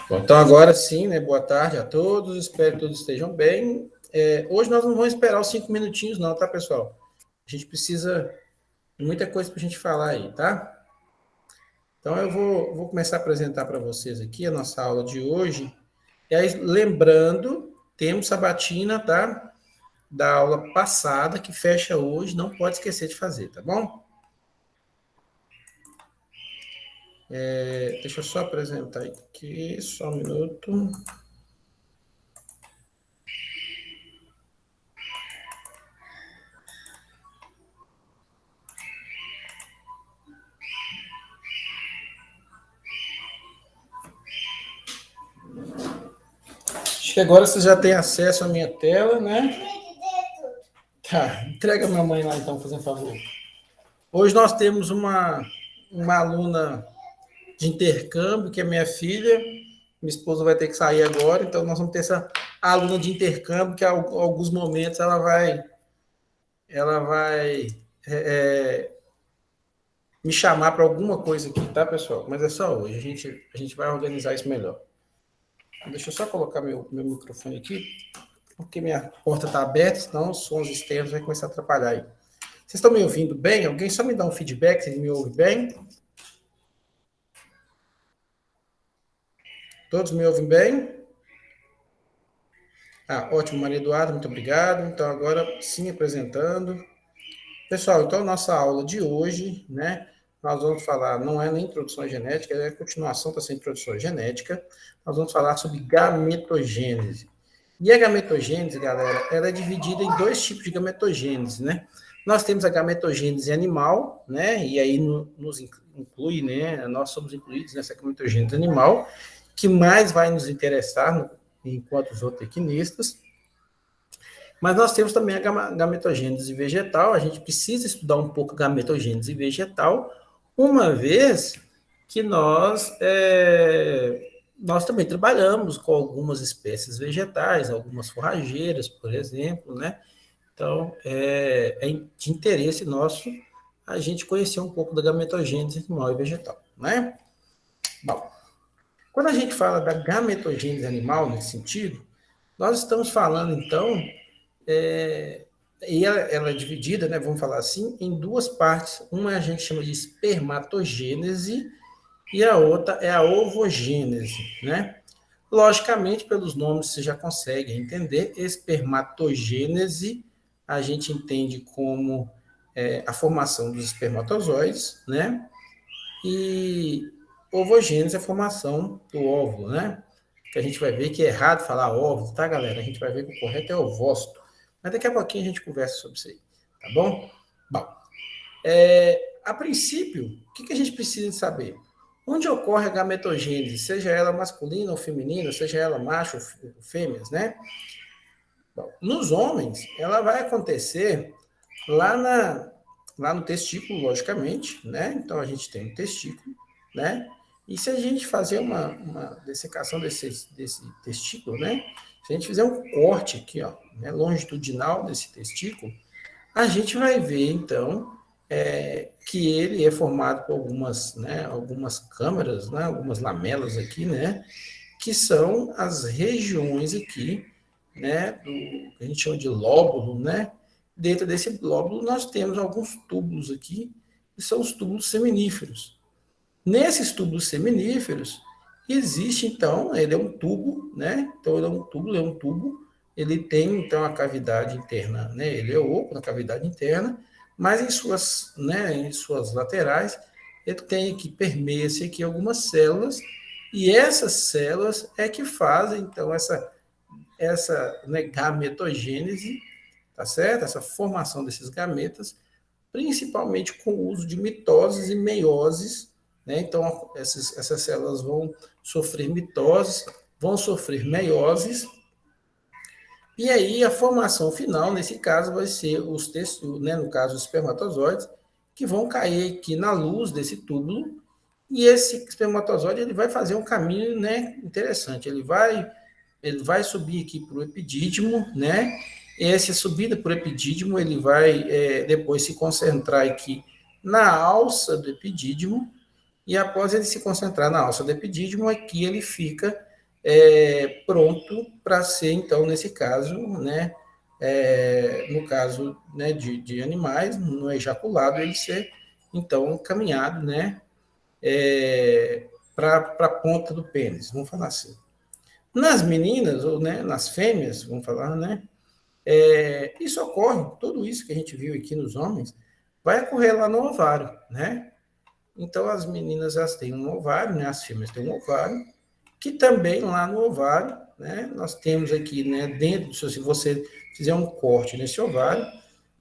Bom, então agora sim, né? Boa tarde a todos, espero que todos estejam bem. Hoje nós não vamos esperar os 5 minutinhos, não, tá, pessoal? A gente precisa de muita coisa para a gente falar aí, tá? Então eu vou começar a apresentar para vocês aqui a nossa aula de hoje. E aí, lembrando, temos sabatina, tá? Da aula passada, que fecha hoje, não pode esquecer de fazer, tá bom? Deixa eu só apresentar aqui, só um minuto. Acho que agora você já tem acesso à minha tela, né? Tá, entrega a minha mãe lá então, fazendo favor. Hoje nós temos uma aluna de intercâmbio, que é minha filha. Minha esposa vai ter que sair agora, então nós vamos ter essa aluna de intercâmbio que a alguns momentos ela vai me chamar para alguma coisa aqui, tá, pessoal? Mas é só hoje, a gente vai organizar isso melhor. Deixa eu só colocar meu microfone aqui, porque minha porta está aberta, senão os sons externos vão começar a atrapalhar aí. Vocês estão me ouvindo bem? Alguém só me dá um feedback se me ouve bem? Todos me ouvem bem? Ótimo, Maria Eduarda, muito obrigado. Então, agora sim, apresentando. Pessoal, então, nossa aula de hoje, né? Nós vamos falar, não é nem introdução à genética, é a continuação dessa introdução à genética. Nós vamos falar sobre gametogênese. E a gametogênese, galera, ela é dividida em dois tipos de gametogênese, né? Nós temos a gametogênese animal, né? E aí nos inclui, né? Nós somos incluídos nessa gametogênese animal, que mais vai nos interessar enquanto os zootecnistas. Mas nós temos também a gametogênese vegetal. A gente precisa estudar um pouco a gametogênese vegetal, uma vez que nós também trabalhamos com algumas espécies vegetais, algumas forrageiras, por exemplo, né? Então, é de interesse nosso a gente conhecer um pouco da gametogênese animal e vegetal, né? Bom, quando a gente fala da gametogênese animal, nesse sentido, nós estamos falando, então, e ela é dividida, né, vamos falar assim, em duas partes. Uma a gente chama de espermatogênese e a outra é a ovogênese, né? Logicamente, pelos nomes você já consegue entender. Espermatogênese a gente entende como a formação dos espermatozoides, né? E ovogênese é a formação do óvulo, né? Que a gente vai ver que é errado falar óvulo, tá, galera? A gente vai ver que o correto é ovócito. Mas daqui a pouquinho a gente conversa sobre isso aí, tá bom? Bom, a princípio, o que a gente precisa saber? Onde ocorre a gametogênese, seja ela masculina ou feminina, seja ela macho ou fêmeas, né? Bom, nos homens, ela vai acontecer lá no testículo, logicamente, né? Então a gente tem um testículo, né? E se a gente fazer uma dessecação desse testículo, né? Se a gente fizer um corte aqui, ó, né, longitudinal desse testículo, a gente vai ver, então, que ele é formado por algumas câmaras, né, algumas lamelas aqui, né? Que são as regiões aqui, né? Que a gente chama de lóbulo, né? Dentro desse lóbulo, nós temos alguns túbulos aqui, que são os túbulos seminíferos. Nesses túbulos seminíferos, existe, então, ele é um tubo, né? Então, ele é um tubo, ele tem, então, a cavidade interna, né? Ele é oco na cavidade interna, mas em suas laterais, ele tem aqui, permeia-se aqui algumas células, e essas células é que fazem, então, essa né, gametogênese, tá certo? Essa formação desses gametas, principalmente com o uso de mitoses e meioses, né? Então, essas células vão sofrer mitoses, vão sofrer meioses, e aí a formação final, nesse caso, vai ser os testículos, né? No caso, os espermatozoides, que vão cair aqui na luz desse túbulo, e esse espermatozoide ele vai fazer um caminho, né, interessante. Ele vai subir aqui para o epidídimo, né? Essa subida para o epidídimo, ele vai depois se concentrar aqui na alça do epidídimo, e após ele se concentrar na alça do epidídimo, aqui ele fica pronto para ser, então, nesse caso, né, no caso, né, de animais, no ejaculado, ele ser, então, encaminhado, né, para a ponta do pênis, vamos falar assim. Nas meninas, ou né, nas fêmeas, vamos falar, né, isso ocorre, tudo isso que a gente viu aqui nos homens, vai ocorrer lá no ovário, né? Então, as meninas, elas têm um ovário, né, as fêmeas têm um ovário, que também lá no ovário, né, nós temos aqui, né, dentro, se você fizer um corte nesse ovário,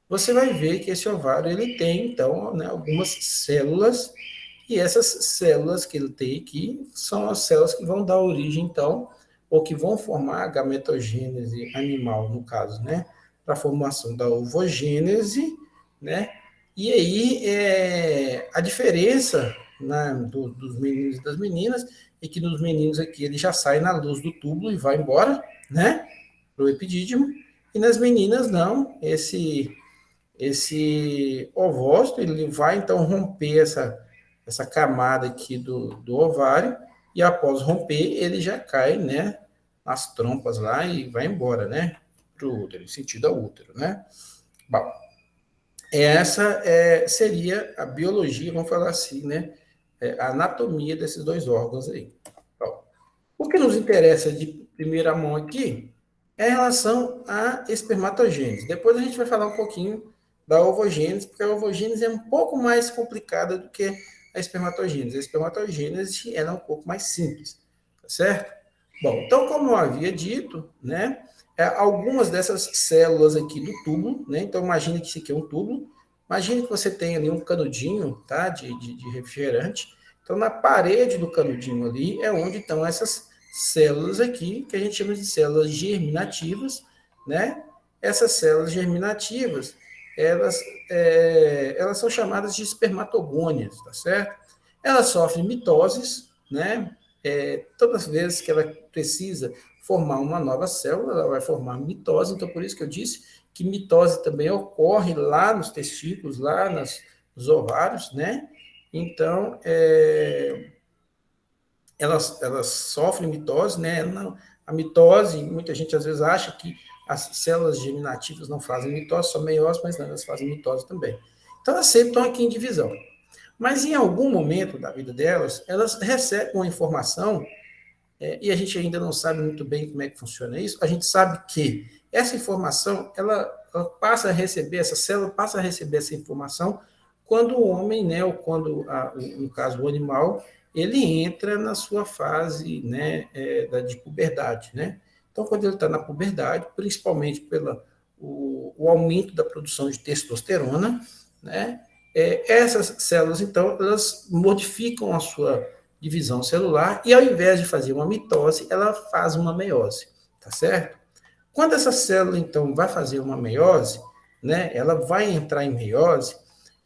você vai ver que esse ovário, ele tem, então, né, algumas células, e essas células que ele tem aqui são as células que vão dar origem, então, ou que vão formar a gametogênese animal, no caso, né, para a formação da ovogênese, né, e aí a diferença, né, dos meninos e das meninas é que nos meninos aqui ele já sai na luz do túbulo e vai embora, né, para o epidídimo, e nas meninas não, esse ovócito ele vai então romper essa camada aqui do ovário, e após romper, ele já cai, né, nas trompas lá e vai embora, né, para o útero, em sentido ao útero, né. Bom, essa seria a biologia, vamos falar assim, né, a anatomia desses dois órgãos aí. Bom, o que nos interessa de primeira mão aqui é em relação à espermatogênese. Depois a gente vai falar um pouquinho da ovogênese, porque a ovogênese é um pouco mais complicada do que a espermatogênese. A espermatogênese ela é um pouco mais simples, tá certo? Bom, então, como eu havia dito, né, algumas dessas células aqui do túbulo, né, então imagine que isso aqui é um túbulo, imagine que você tem ali um canudinho, tá, de refrigerante, então na parede do canudinho ali é onde estão essas células aqui, que a gente chama de células germinativas, né? Essas células germinativas, elas são chamadas de espermatogônias, tá certo? Elas sofrem mitoses, né? Todas as vezes que ela precisa formar uma nova célula, ela vai formar mitose, então por isso que eu disse que mitose também ocorre lá nos testículos, lá nos ovários, né? Então, elas sofrem mitose, né? Não, a mitose, muita gente às vezes acha que as células germinativas não fazem mitose, só meiose, mas não, elas fazem mitose também. Então, elas sempre estão aqui em divisão. Mas em algum momento da vida delas, elas recebem uma informação, e a gente ainda não sabe muito bem como é que funciona isso, a gente sabe que essa informação, ela passa a receber, essa célula passa a receber essa informação quando o homem, né, ou quando, no caso, o animal, ele entra na sua fase, né, de puberdade, né? Então, quando ele está na puberdade, principalmente pelo o aumento da produção de testosterona, né, essas células, então, elas modificam a sua divisão celular e, ao invés de fazer uma mitose, ela faz uma meiose, tá certo? Quando essa célula, então, vai fazer uma meiose, né, ela vai entrar em meiose,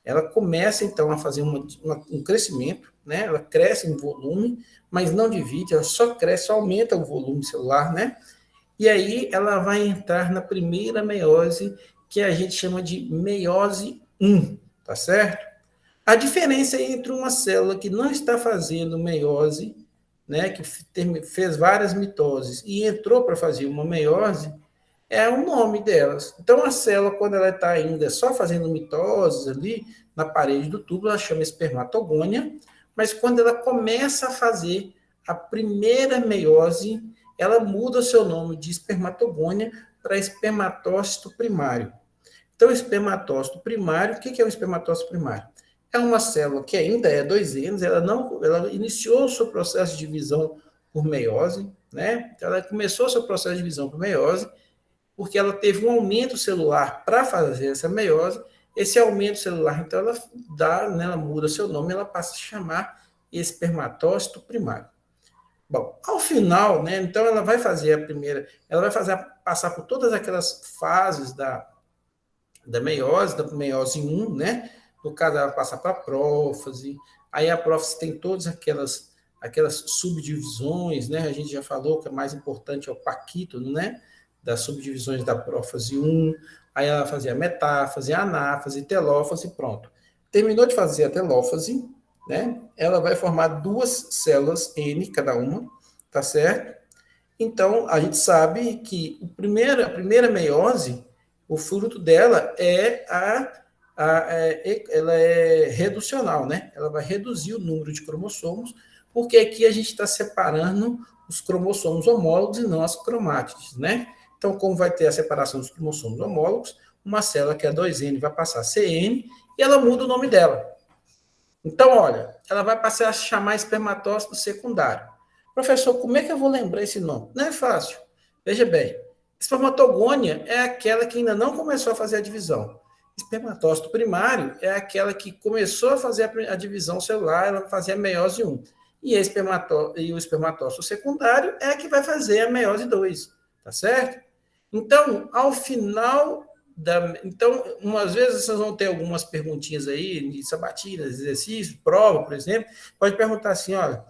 ela começa, então, a fazer um crescimento, né, ela cresce em volume, mas não divide, ela só cresce, só aumenta o volume celular, né, e aí ela vai entrar na primeira meiose, que a gente chama de meiose 1, tá certo? A diferença entre uma célula que não está fazendo meiose, né, que fez várias mitoses e entrou para fazer uma meiose, é o nome delas. Então, a célula, quando ela está ainda só fazendo mitoses ali na parede do túbulo, ela chama espermatogônia, mas quando ela começa a fazer a primeira meiose, ela muda seu nome de espermatogônia para espermatócito primário. Então, o espermatócito primário, o que é o espermatócito primário? É uma célula que ainda é 2N, ela iniciou o seu processo de divisão por meiose, né? Ela começou o seu processo de divisão por meiose, porque ela teve um aumento celular para fazer essa meiose. Esse aumento celular, então, ela dá, né, ela muda seu nome, ela passa a se chamar espermatócito primário. Bom, ao final, né, então ela vai fazer a primeira, ela vai passar por todas aquelas fases da meiose 1, né? No caso, ela passa para a prófase, aí a prófase tem todas aquelas subdivisões, né? A gente já falou que a mais importante é o paquito, né? Das subdivisões da prófase 1, aí ela vai fazer a metáfase, a anáfase, telófase, pronto. Terminou de fazer a telófase, né? Ela vai formar duas células N cada uma, tá certo? Então, a gente sabe que a primeira meiose, o fruto dela ela é reducional, né? Ela vai reduzir o número de cromossomos, porque aqui a gente está separando os cromossomos homólogos e não as cromátides, né? Então, como vai ter a separação dos cromossomos homólogos, uma célula que é 2N vai passar a ser N e ela muda o nome dela. Então, olha, ela vai passar a se chamar espermatócito secundário. Professor, como é que eu vou lembrar esse nome? Não é fácil. Veja bem, espermatogônia é aquela que ainda não começou a fazer a divisão. Espermatócito primário é aquela que começou a fazer a divisão celular, ela vai fazer a meiose 1. E o espermatócito secundário é a que vai fazer a meiose 2, tá certo? Então, ao final então, umas vezes vocês vão ter algumas perguntinhas aí de sabatinas, exercícios, prova, por exemplo, pode perguntar assim, olha,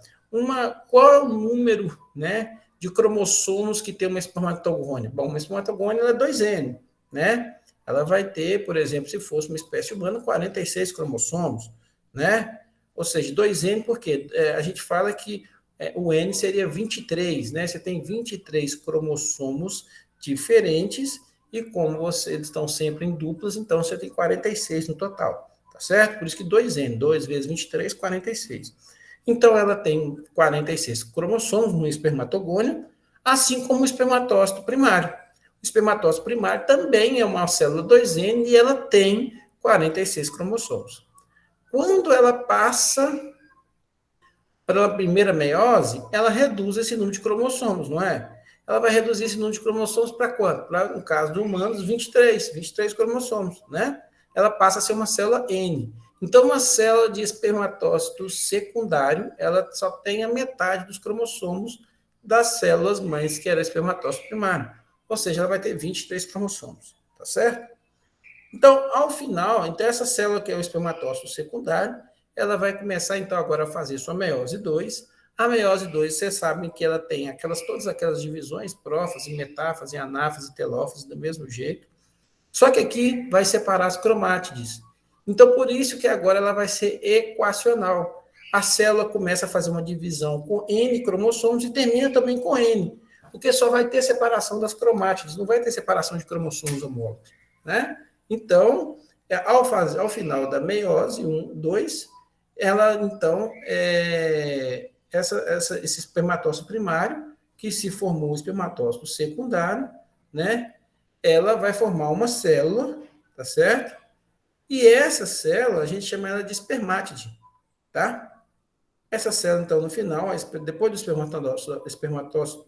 qual é o número, né, de cromossomos que tem uma espermatogônia? Bom, uma espermatogônia é 2N, né? Ela vai ter, por exemplo, se fosse uma espécie humana, 46 cromossomos, né? Ou seja, 2N, porque a gente fala que o N seria 23, né? Você tem 23 cromossomos diferentes e como eles estão sempre em duplas, então você tem 46 no total, tá certo? Por isso que 2N, 2 vezes 23, 46. Então, ela tem 46 cromossomos no espermatogônio, assim como o espermatócito primário. O espermatócito primário também é uma célula 2N e ela tem 46 cromossomos. Quando ela passa para a primeira meiose, ela reduz esse número de cromossomos, não é? Ela vai reduzir esse número de cromossomos para quanto? Para, no caso do humanos, 23 cromossomos, né? Ela passa a ser uma célula N. Então, uma célula de espermatócito secundário, ela só tem a metade dos cromossomos das células mães, que era espermatócito primário. Ou seja, ela vai ter 23 cromossomos, tá certo? Então, ao final, então essa célula que é o espermatócito secundário, ela vai começar, então, agora a fazer sua meiose 2. A meiose 2, vocês sabem que ela tem todas aquelas divisões, prófase, metáfase, anáfase, telófase, do mesmo jeito. Só que aqui vai separar as cromátides. Então, por isso que agora ela vai ser equacional. A célula começa a fazer uma divisão com N cromossomos e termina também com N, porque só vai ter separação das cromátides, não vai ter separação de cromossomos homólogos, né? Então, ao final da meiose 1, 2, ela, então, esse espermatócito primário, que se formou o espermatócito secundário, né? Ela vai formar uma célula, tá certo? E essa célula, a gente chama ela de espermátide, tá? Essa célula, então, no final, depois do espermatócito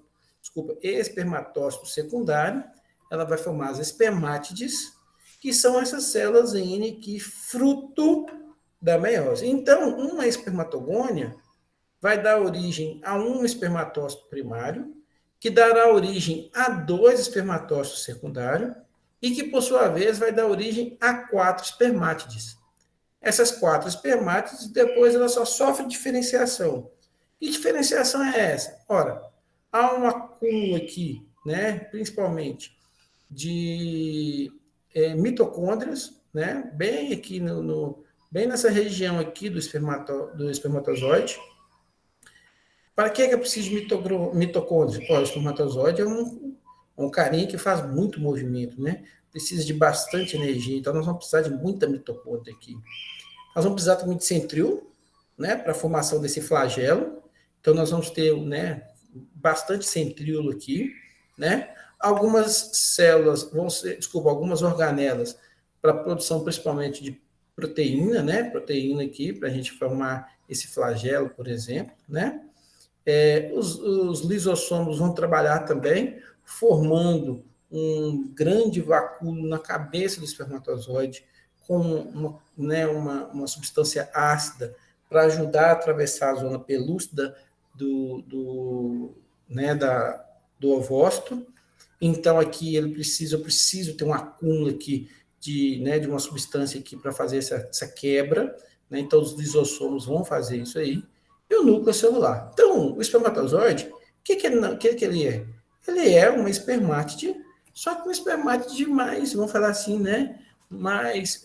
secundário, ela vai formar as espermátides, que são essas células N que fruto da meiose. Então, uma espermatogônia vai dar origem a um espermatócito primário, que dará origem a 2 espermatócitos secundários, e que, por sua vez, vai dar origem a 4 espermátides. Essas 4 espermátides, depois, ela só sofre diferenciação. Que diferenciação é essa? Ora, há um acúmulo aqui, né, principalmente, de mitocôndrias, né, bem aqui bem nessa região aqui do espermatozoide. Para que é preciso de mitocôndrias? O espermatozoide é um carinha que faz muito movimento, né? Precisa de bastante energia, então nós vamos precisar de muita mitocôndria aqui. Nós vamos precisar também de centríolo, né, para a formação desse flagelo. Então nós vamos ter, né, bastante centríolo aqui, né? Algumas células algumas organelas para a produção principalmente de proteína, né? Proteína aqui para a gente formar esse flagelo, por exemplo, né? Os lisossomos vão trabalhar também, formando um grande vacúolo na cabeça do espermatozoide, com uma substância ácida para ajudar a atravessar a zona pelúcida do ovócito. Então, aqui eu preciso ter um acúmulo aqui de uma substância aqui para fazer essa quebra. Né? Então, os lisossomos vão fazer isso aí. E o núcleo celular. Então, o espermatozoide, o que ele é? Ele é uma espermátide, só que uma espermátide mais, vamos falar assim, né? Mais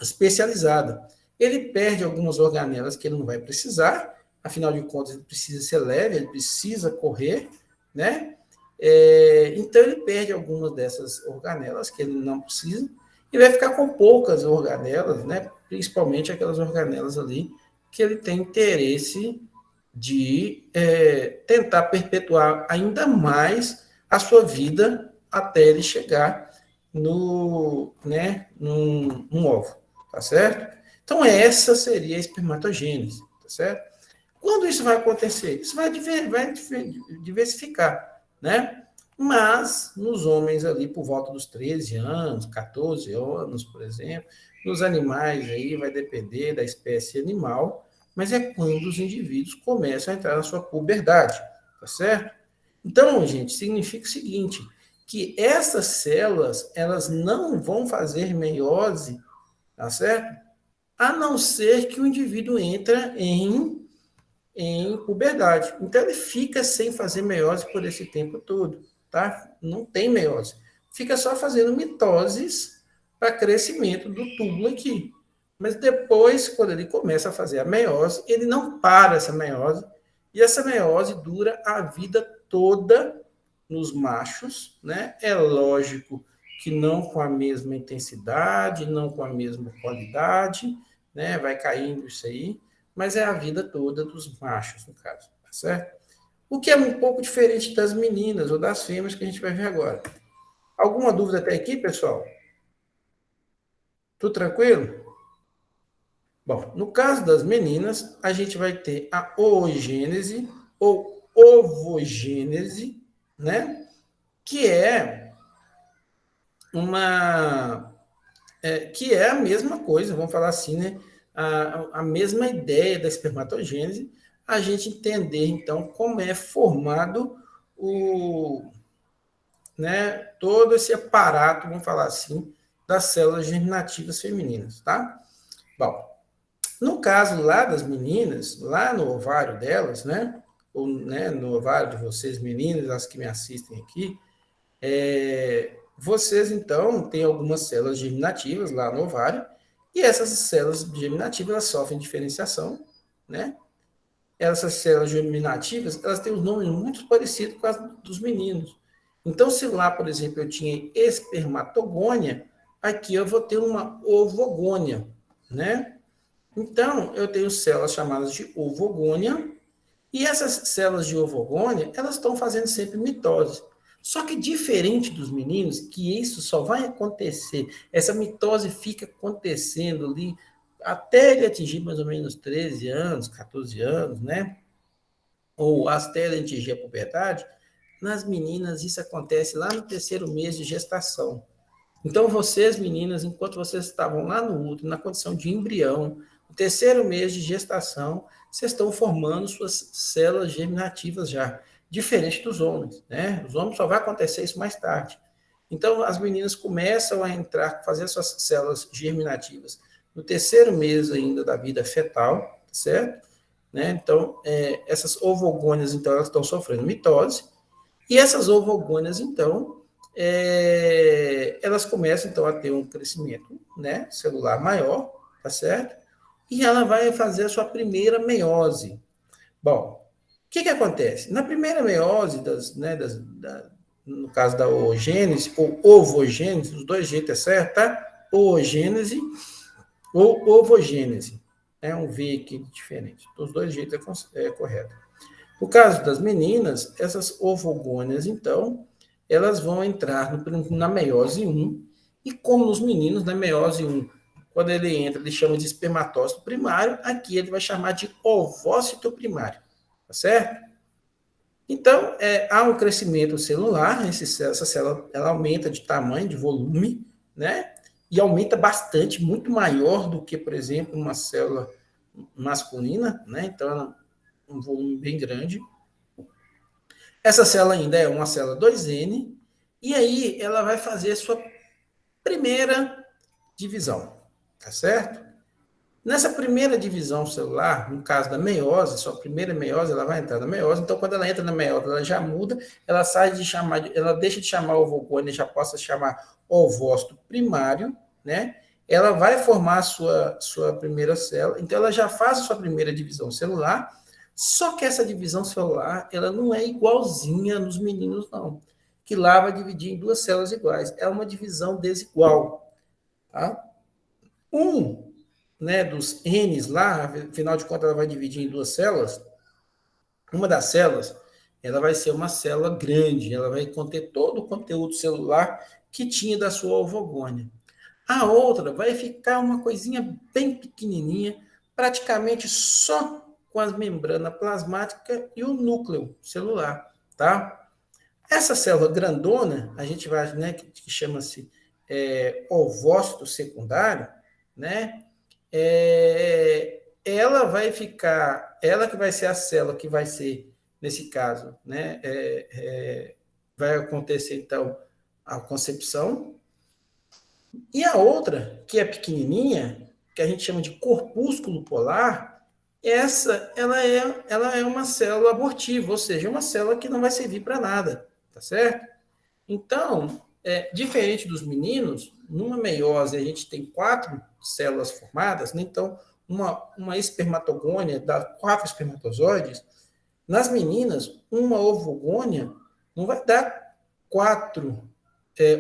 especializada. Ele perde algumas organelas que ele não vai precisar, afinal de contas, ele precisa ser leve, ele precisa correr, né? Então, ele perde algumas dessas organelas que ele não precisa e vai ficar com poucas organelas, né? Principalmente aquelas organelas ali que ele tem interesse de tentar perpetuar ainda mais a sua vida até ele chegar num ovo, tá certo? Então, essa seria a espermatogênese, tá certo? Quando isso vai acontecer? Isso vai diversificar, né? Mas nos homens ali por volta dos 13 anos, 14 anos, por exemplo, nos animais aí vai depender da espécie animal, mas é quando os indivíduos começam a entrar na sua puberdade, tá certo? Então, gente, significa o seguinte, que essas células, elas não vão fazer meiose, tá certo? A não ser que o indivíduo entra em puberdade. Então, ele fica sem fazer meiose por esse tempo todo, tá? Não tem meiose. Fica só fazendo mitoses para crescimento do túbulo aqui. Mas depois, quando ele começa a fazer a meiose, ele não para essa meiose, e essa meiose dura a vida toda nos machos, né? É lógico que não com a mesma intensidade, não com a mesma qualidade, né? Vai caindo isso aí, mas é a vida toda dos machos, no caso, tá certo? O que é um pouco diferente das meninas ou das fêmeas que a gente vai ver agora. Alguma dúvida até aqui, pessoal? Tudo tranquilo? Bom, no caso das meninas, a gente vai ter a oogênese ou ovogênese, né? Que é que é a mesma coisa, vamos falar assim, né? A mesma ideia da espermatogênese, a gente entender, então, como é formado todo esse aparato, vamos falar assim, das células germinativas femininas, tá? Bom, no caso lá das meninas, lá no ovário delas, né? Ou no ovário de vocês, meninas, as que me assistem aqui, vocês, então, têm algumas células germinativas lá no ovário, e essas células germinativas elas sofrem diferenciação, né? Essas células germinativas, elas têm os nomes muito parecidos com as dos meninos. Então, se lá, por exemplo, eu tinha espermatogônia, aqui eu vou ter uma ovogônia, né? Então, eu tenho células chamadas de ovogônia, e essas células de ovogônia, elas estão fazendo sempre mitose. Só que diferente dos meninos, que isso só vai acontecer, essa mitose fica acontecendo ali até ele atingir mais ou menos 13 anos, 14 anos, né? Ou até ele atingir a puberdade, nas meninas isso acontece lá no terceiro mês de gestação. Então, vocês, meninas, enquanto vocês estavam lá no útero, na condição de embrião, no terceiro mês de gestação, vocês estão formando suas células germinativas já, diferente dos homens, né? Os homens só vai acontecer isso mais tarde. Então, as meninas começam a entrar, fazer suas células germinativas no terceiro mês ainda da vida fetal, certo? Né? Então, essas ovogônias, então, elas estão sofrendo mitose, e essas ovogônias, então, elas começam, então, a ter um crescimento, né, celular maior, tá certo? E ela vai fazer a sua primeira meiose. Bom, o que acontece? Na primeira meiose, no caso da oogênese, ou ovogênese, os dois jeitos é certo, tá? Oogênese ou ovogênese. É um V aqui diferente. Os dois jeitos é correto. No caso das meninas, essas ovogônias, então, elas vão entrar na meiose 1, e como nos meninos, na meiose 1, quando ele entra, ele chama de espermatócito primário, aqui ele vai chamar de ovócito primário, tá certo? Então, há um crescimento celular, essa célula ela aumenta de tamanho, de volume, né? E aumenta bastante, muito maior do que, por exemplo, uma célula masculina, né? Então, um volume bem grande. Essa célula ainda é uma célula 2N, e aí ela vai fazer a sua primeira divisão, tá certo? Nessa primeira divisão celular, no caso da meiose, sua primeira meiose, ela vai entrar na meiose, então quando ela entra na meiose, ela já muda, ela sai de chamar, ela deixa de chamar ovogônia, já possa chamar ovócito primário, né? Ela vai formar a sua primeira célula, então ela já faz a sua primeira divisão celular, Só que essa divisão celular, ela não é igualzinha nos meninos, não. Que lá vai dividir em duas células iguais. É uma divisão desigual. Tá? Um, né, dos N's lá, afinal de contas, ela vai dividir em duas células. Uma das células, ela vai ser uma célula grande, ela vai conter todo o conteúdo celular que tinha da sua ovogônia. A outra vai ficar uma coisinha bem pequenininha, praticamente só com as membranas plasmáticas e o núcleo celular, tá? Essa célula grandona, a gente vai, né, que chama-se ovócito secundário, né? Ela vai ficar, ela que vai ser a célula que vai ser, nesse caso, né? Vai acontecer, então, a concepção, e a outra, que é pequenininha, que a gente chama de corpúsculo polar, essa ela é uma célula abortiva, ou seja, uma célula que não vai servir para nada, tá certo? Então, diferente dos meninos, numa meiose a gente tem 4 células formadas, né? Então, uma espermatogônia dá 4 espermatozoides. Nas meninas, uma ovogônia não vai dar 4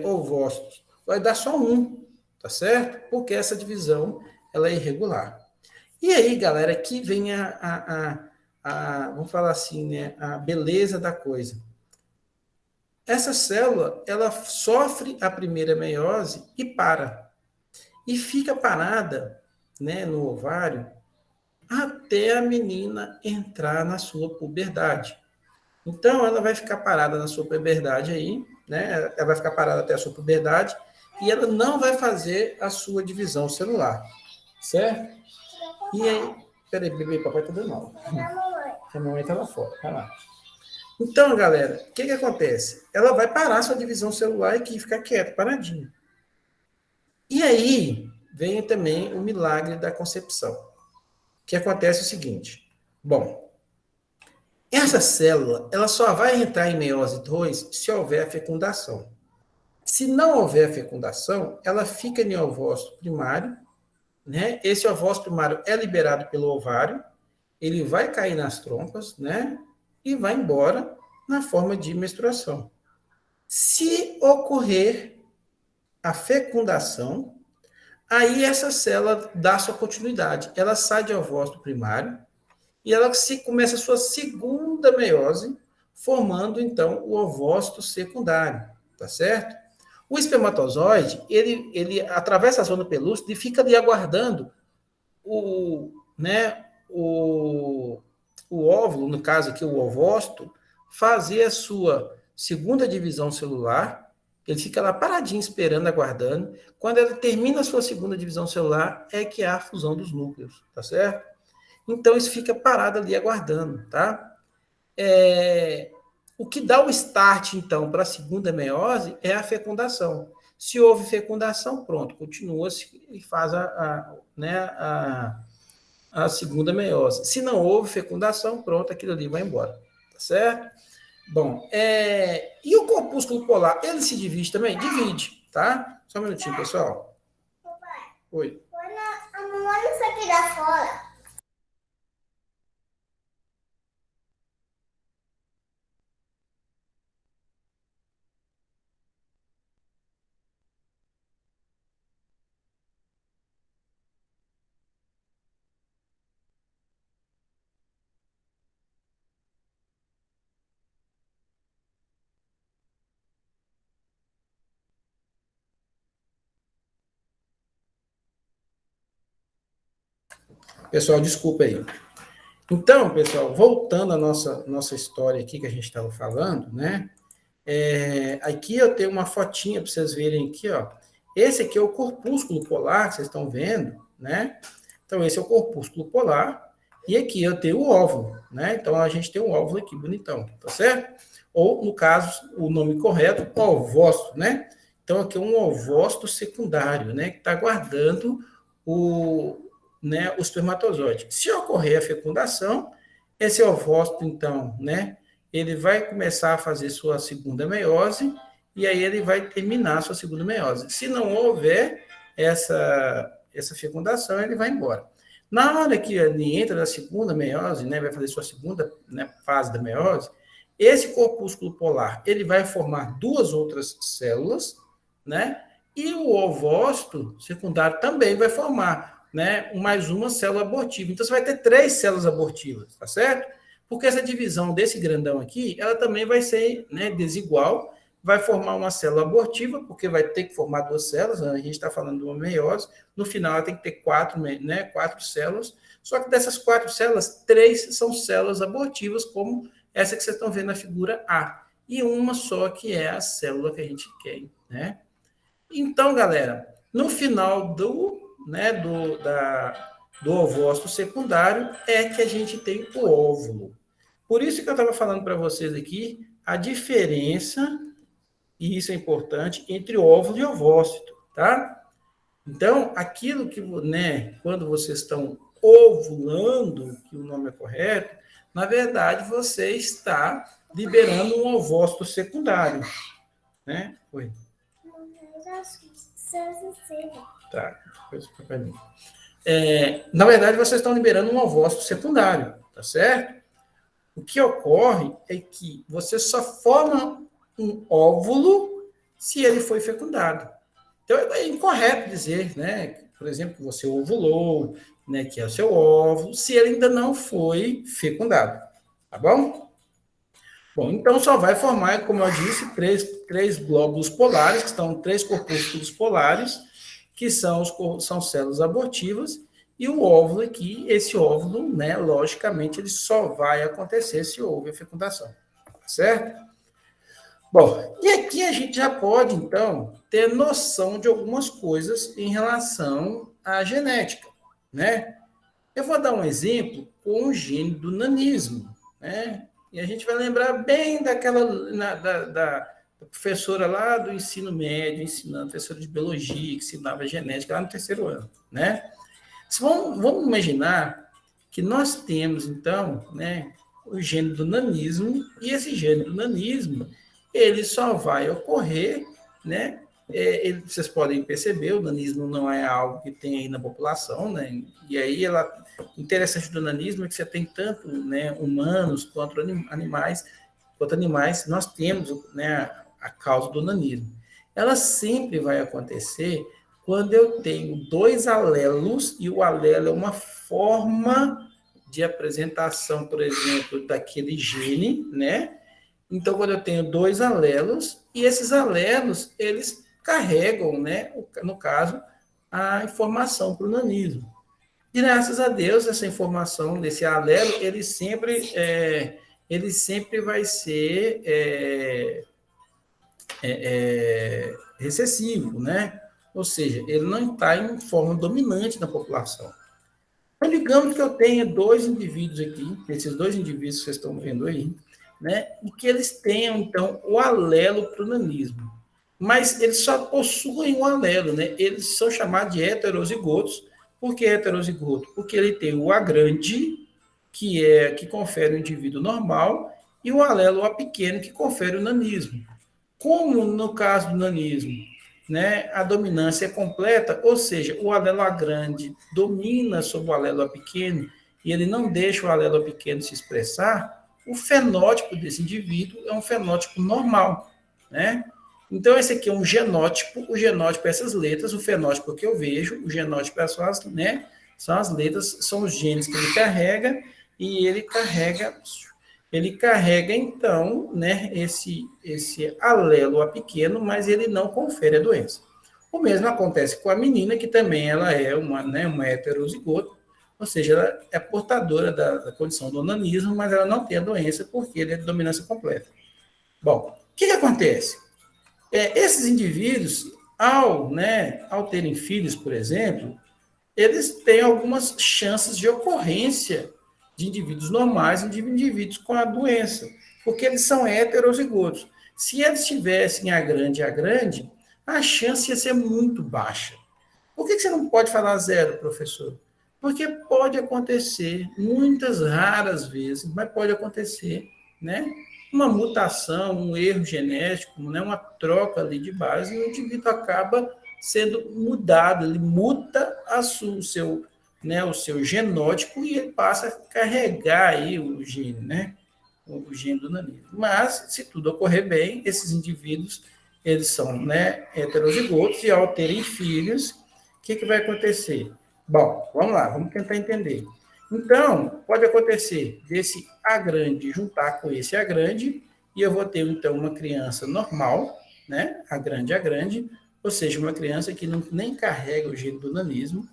ovócitos, vai dar só um, tá certo? Porque essa divisão ela é irregular. E aí, galera, aqui vem vamos falar assim, né, a beleza da coisa. Essa célula, ela sofre a primeira meiose e para. E fica parada, né, no ovário até a menina entrar na sua puberdade. Então, ela vai ficar parada na sua puberdade aí, né? Ela vai ficar parada até a sua puberdade e ela não vai fazer a sua divisão celular, certo? E aí, peraí, bebê, papai tá dando mal. A mamãe tá lá fora, vai lá. Então, galera, o que que acontece? Ela vai parar a sua divisão celular e aqui ficar quieta, paradinha. E aí, vem também o milagre da concepção, que acontece o seguinte. Bom, essa célula, ela só vai entrar em meiose 2 se houver fecundação. Se não houver fecundação, ela fica em ovócito primário, né? Esse ovócito primário é liberado pelo ovário, ele vai cair nas trompas, né? E vai embora na forma de menstruação. Se ocorrer a fecundação, aí essa célula dá sua continuidade. Ela sai de ovócito primário e ela começa a sua segunda meiose, formando então o ovócito secundário, tá certo? O espermatozoide, ele atravessa a zona pelúcida e fica ali aguardando né, o óvulo, no caso aqui o ovócito, fazer a sua segunda divisão celular. Ele fica lá paradinho, esperando, aguardando. Quando ela termina a sua segunda divisão celular, é que há a fusão dos núcleos, tá certo? Então, isso fica parado ali, aguardando, tá? O que dá o start, então, para a segunda meiose é a fecundação. Se houve fecundação, pronto, continua-se e faz a segunda meiose. Se não houve fecundação, pronto, aquilo ali vai embora, tá certo? Bom, e o corpúsculo polar, ele se divide também? Divide, tá? Só um minutinho, pessoal. Papai, Oi. a mamãe não foi tirar fora. Pessoal, desculpa aí. Então, pessoal, voltando à nossa história aqui que a gente estava falando, né? Aqui eu tenho uma fotinha para vocês verem aqui, ó. Esse aqui é o corpúsculo polar, que vocês estão vendo, né? Então, esse é o corpúsculo polar. E aqui eu tenho o óvulo, né? Então, a gente tem um óvulo aqui bonitão, tá certo? Ou, no caso, o nome correto, ovócito, né? Então, aqui é um ovócito secundário, né? Que está guardando o espermatozoide. Se ocorrer a fecundação, esse ovócito, então, né? Ele vai começar a fazer sua segunda meiose e aí ele vai terminar a sua segunda meiose. Se não houver essa fecundação, ele vai embora. Na hora que ele entra na segunda meiose, né, vai fazer sua segunda, né, fase da meiose, esse corpúsculo polar ele vai formar duas outras células, né? E o ovócito secundário também vai formar, né, mais uma célula abortiva. Então você vai ter três células abortivas, tá certo? Porque essa divisão desse grandão aqui, ela também vai ser, né, desigual, vai formar uma célula abortiva, porque vai ter que formar duas células, a gente está falando de uma meiose, no final ela tem que ter quatro, né, quatro células, só que dessas quatro células, três são células abortivas, como essa que vocês estão vendo na figura A, e uma só que é a célula que a gente quer, né? Então, galera, no final do ovócito secundário é que a gente tem o óvulo. Por isso que eu estava falando para vocês aqui a diferença, e isso é importante, entre óvulo e ovócito, tá? Então, aquilo que, né, quando vocês estão ovulando, que o nome é correto, na verdade você está liberando um ovócito secundário, né? Oi. Tá, depois para mim. Na verdade, vocês estão liberando um ovócito secundário, tá certo? O que ocorre é que você só forma um óvulo se ele foi fecundado. Então, é incorreto dizer, né, por exemplo, que você ovulou, né, que é o seu óvulo, se ele ainda não foi fecundado, tá bom? Bom, então só vai formar, como eu disse, três glóbulos polares, que estão três corpúsculos polares, que são células abortivas, e o óvulo aqui, esse óvulo, né, logicamente, ele só vai acontecer se houver fecundação, certo? Bom, e aqui a gente já pode, então, ter noção de algumas coisas em relação à genética, né? Eu vou dar um exemplo com o gene do nanismo, né? E a gente vai lembrar bem daquela da professora lá do ensino médio, ensinando, professora de biologia, que ensinava genética lá no terceiro ano, né? Vamos imaginar que nós temos, então, né, o gene do nanismo, e esse gene do nanismo, ele só vai ocorrer, né? Vocês podem perceber, o nanismo não é algo que tem aí na população, né? E aí, interessante do nanismo é que você tem tanto, né, humanos quanto animais, nós temos, né, a causa do nanismo. Ela sempre vai acontecer quando eu tenho dois alelos, e o alelo é uma forma de apresentação, por exemplo, daquele gene, né? Então, quando eu tenho dois alelos, e esses alelos, eles carregam, né, no caso, a informação para o nanismo. E, graças a Deus, essa informação desse alelo, ele sempre vai ser recessivo, né? Ou seja, ele não está em forma dominante na população. Então, digamos que eu tenha dois indivíduos aqui, esses dois indivíduos que vocês estão vendo aí, né? E que eles tenham, então, o alelo para o nanismo. Mas eles só possuem o alelo, né? Eles são chamados de heterozigotos. Por que heterozigoto? Porque ele tem o A grande, que confere o indivíduo normal, e o alelo A pequeno, que confere o nanismo. Como no caso do nanismo, né, a dominância é completa, ou seja, o alelo A grande domina sobre o alelo A pequeno e ele não deixa o alelo A pequeno se expressar, o fenótipo desse indivíduo é um fenótipo normal, né? Então, esse aqui é um genótipo, o genótipo é essas letras, o fenótipo que eu vejo, o genótipo é são as letras, são os genes que ele carrega, e ele carrega, então, né, esse alelo A pequeno, mas ele não confere a doença. O mesmo acontece com a menina, que também ela é uma heterozigota, ou seja, ela é portadora da condição do nanismo, mas ela não tem a doença porque ele é de dominância completa. Bom, o que acontece? Esses indivíduos, ao terem filhos, por exemplo, eles têm algumas chances de ocorrência de indivíduos normais e de indivíduos com a doença, porque eles são heterozigotos. Se eles tivessem a grande, a chance ia ser muito baixa. Por que você não pode falar zero, professor? Porque pode acontecer, muitas raras vezes, mas pode acontecer, né? Uma mutação, um erro genético, né? Uma troca ali de base, e o indivíduo acaba sendo mudado, ele muta né, o seu genótipo e ele passa a carregar aí o gene, né? O gene do nanismo. Mas, se tudo ocorrer bem, esses indivíduos, eles são, né, heterozigotos e ao terem filhos, o que vai acontecer? Bom, vamos lá, vamos tentar entender. Então, pode acontecer desse A grande juntar com esse A grande, e eu vou ter, então, uma criança normal, né, A grande, ou seja, uma criança que não, nem carrega o gene do nanismo.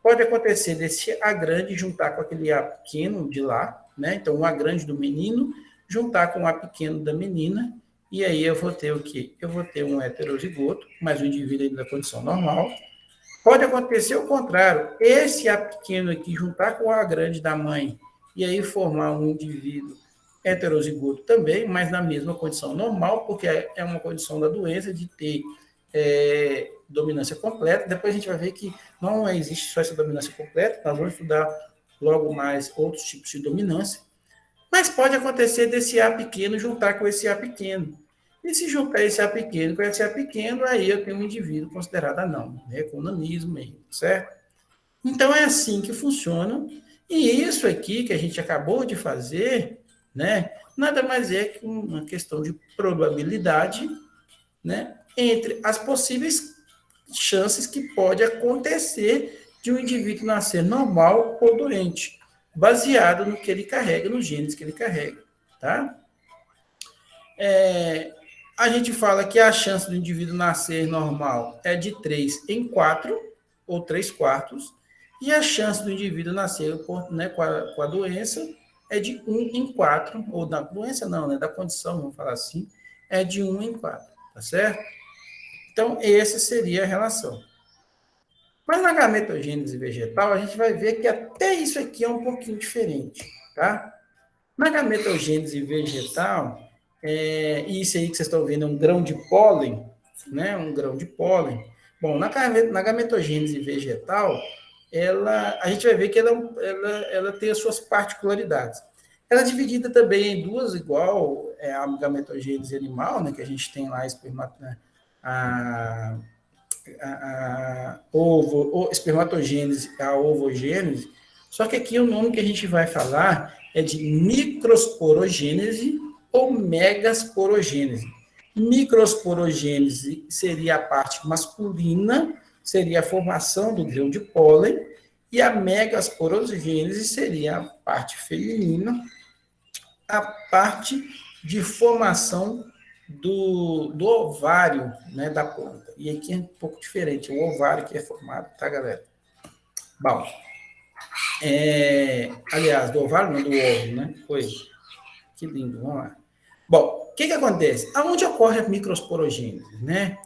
Pode acontecer desse A grande juntar com aquele A pequeno de lá, né? Então, o A grande do menino juntar com o A pequeno da menina, e aí eu vou ter o quê? Eu vou ter um heterozigoto, mas o indivíduo ainda da condição normal. Pode acontecer o contrário, esse A pequeno aqui juntar com o A grande da mãe, e aí formar um indivíduo heterozigoto também, mas na mesma condição normal, porque é uma condição da doença de ter dominância completa. Depois a gente vai ver que não existe só essa dominância completa, nós vamos estudar logo mais outros tipos de dominância, mas pode acontecer desse A pequeno juntar com esse A pequeno. E se juntar esse A pequeno com esse A pequeno, aí eu tenho um indivíduo considerado anão, né, com nanismo mesmo, certo? Então é assim que funciona. E isso aqui que a gente acabou de fazer, né, nada mais é que uma questão de probabilidade, né, entre as possíveis chances que pode acontecer de um indivíduo nascer normal ou doente, baseado no que ele carrega, nos genes que ele carrega, tá? A gente fala que a chance do indivíduo nascer normal é de 3 em 4, ou 3 quartos, e a chance do indivíduo nascer, né, com a doença é de 1 em 4, ou da doença não, né, da condição, vamos falar assim, é de 1 em 4, tá certo? Então, essa seria a relação. Mas na gametogênese vegetal, a gente vai ver que até isso aqui é um pouquinho diferente, tá? Na gametogênese vegetal, isso aí que vocês estão vendo é um grão de pólen, né? Um grão de pólen. Bom, na gametogênese vegetal, a gente vai ver que ela tem as suas particularidades. Ela é dividida também em duas, igual a gametogênese animal, né? Que a gente tem lá a espermatogênese, a ovogênese, só que aqui o nome que a gente vai falar é de microsporogênese ou megasporogênese. Microsporogênese seria a parte masculina, seria a formação do grão de pólen, e a megasporogênese seria a parte feminina, a parte de formação do ovário, né, da planta. E aqui é um pouco diferente, o ovário que é formado, tá, galera? Bom, aliás, do ovário não, do ovo, né? Foi. Que lindo, vamos lá. Bom, o que acontece? Aonde ocorre a microsporogênese, né?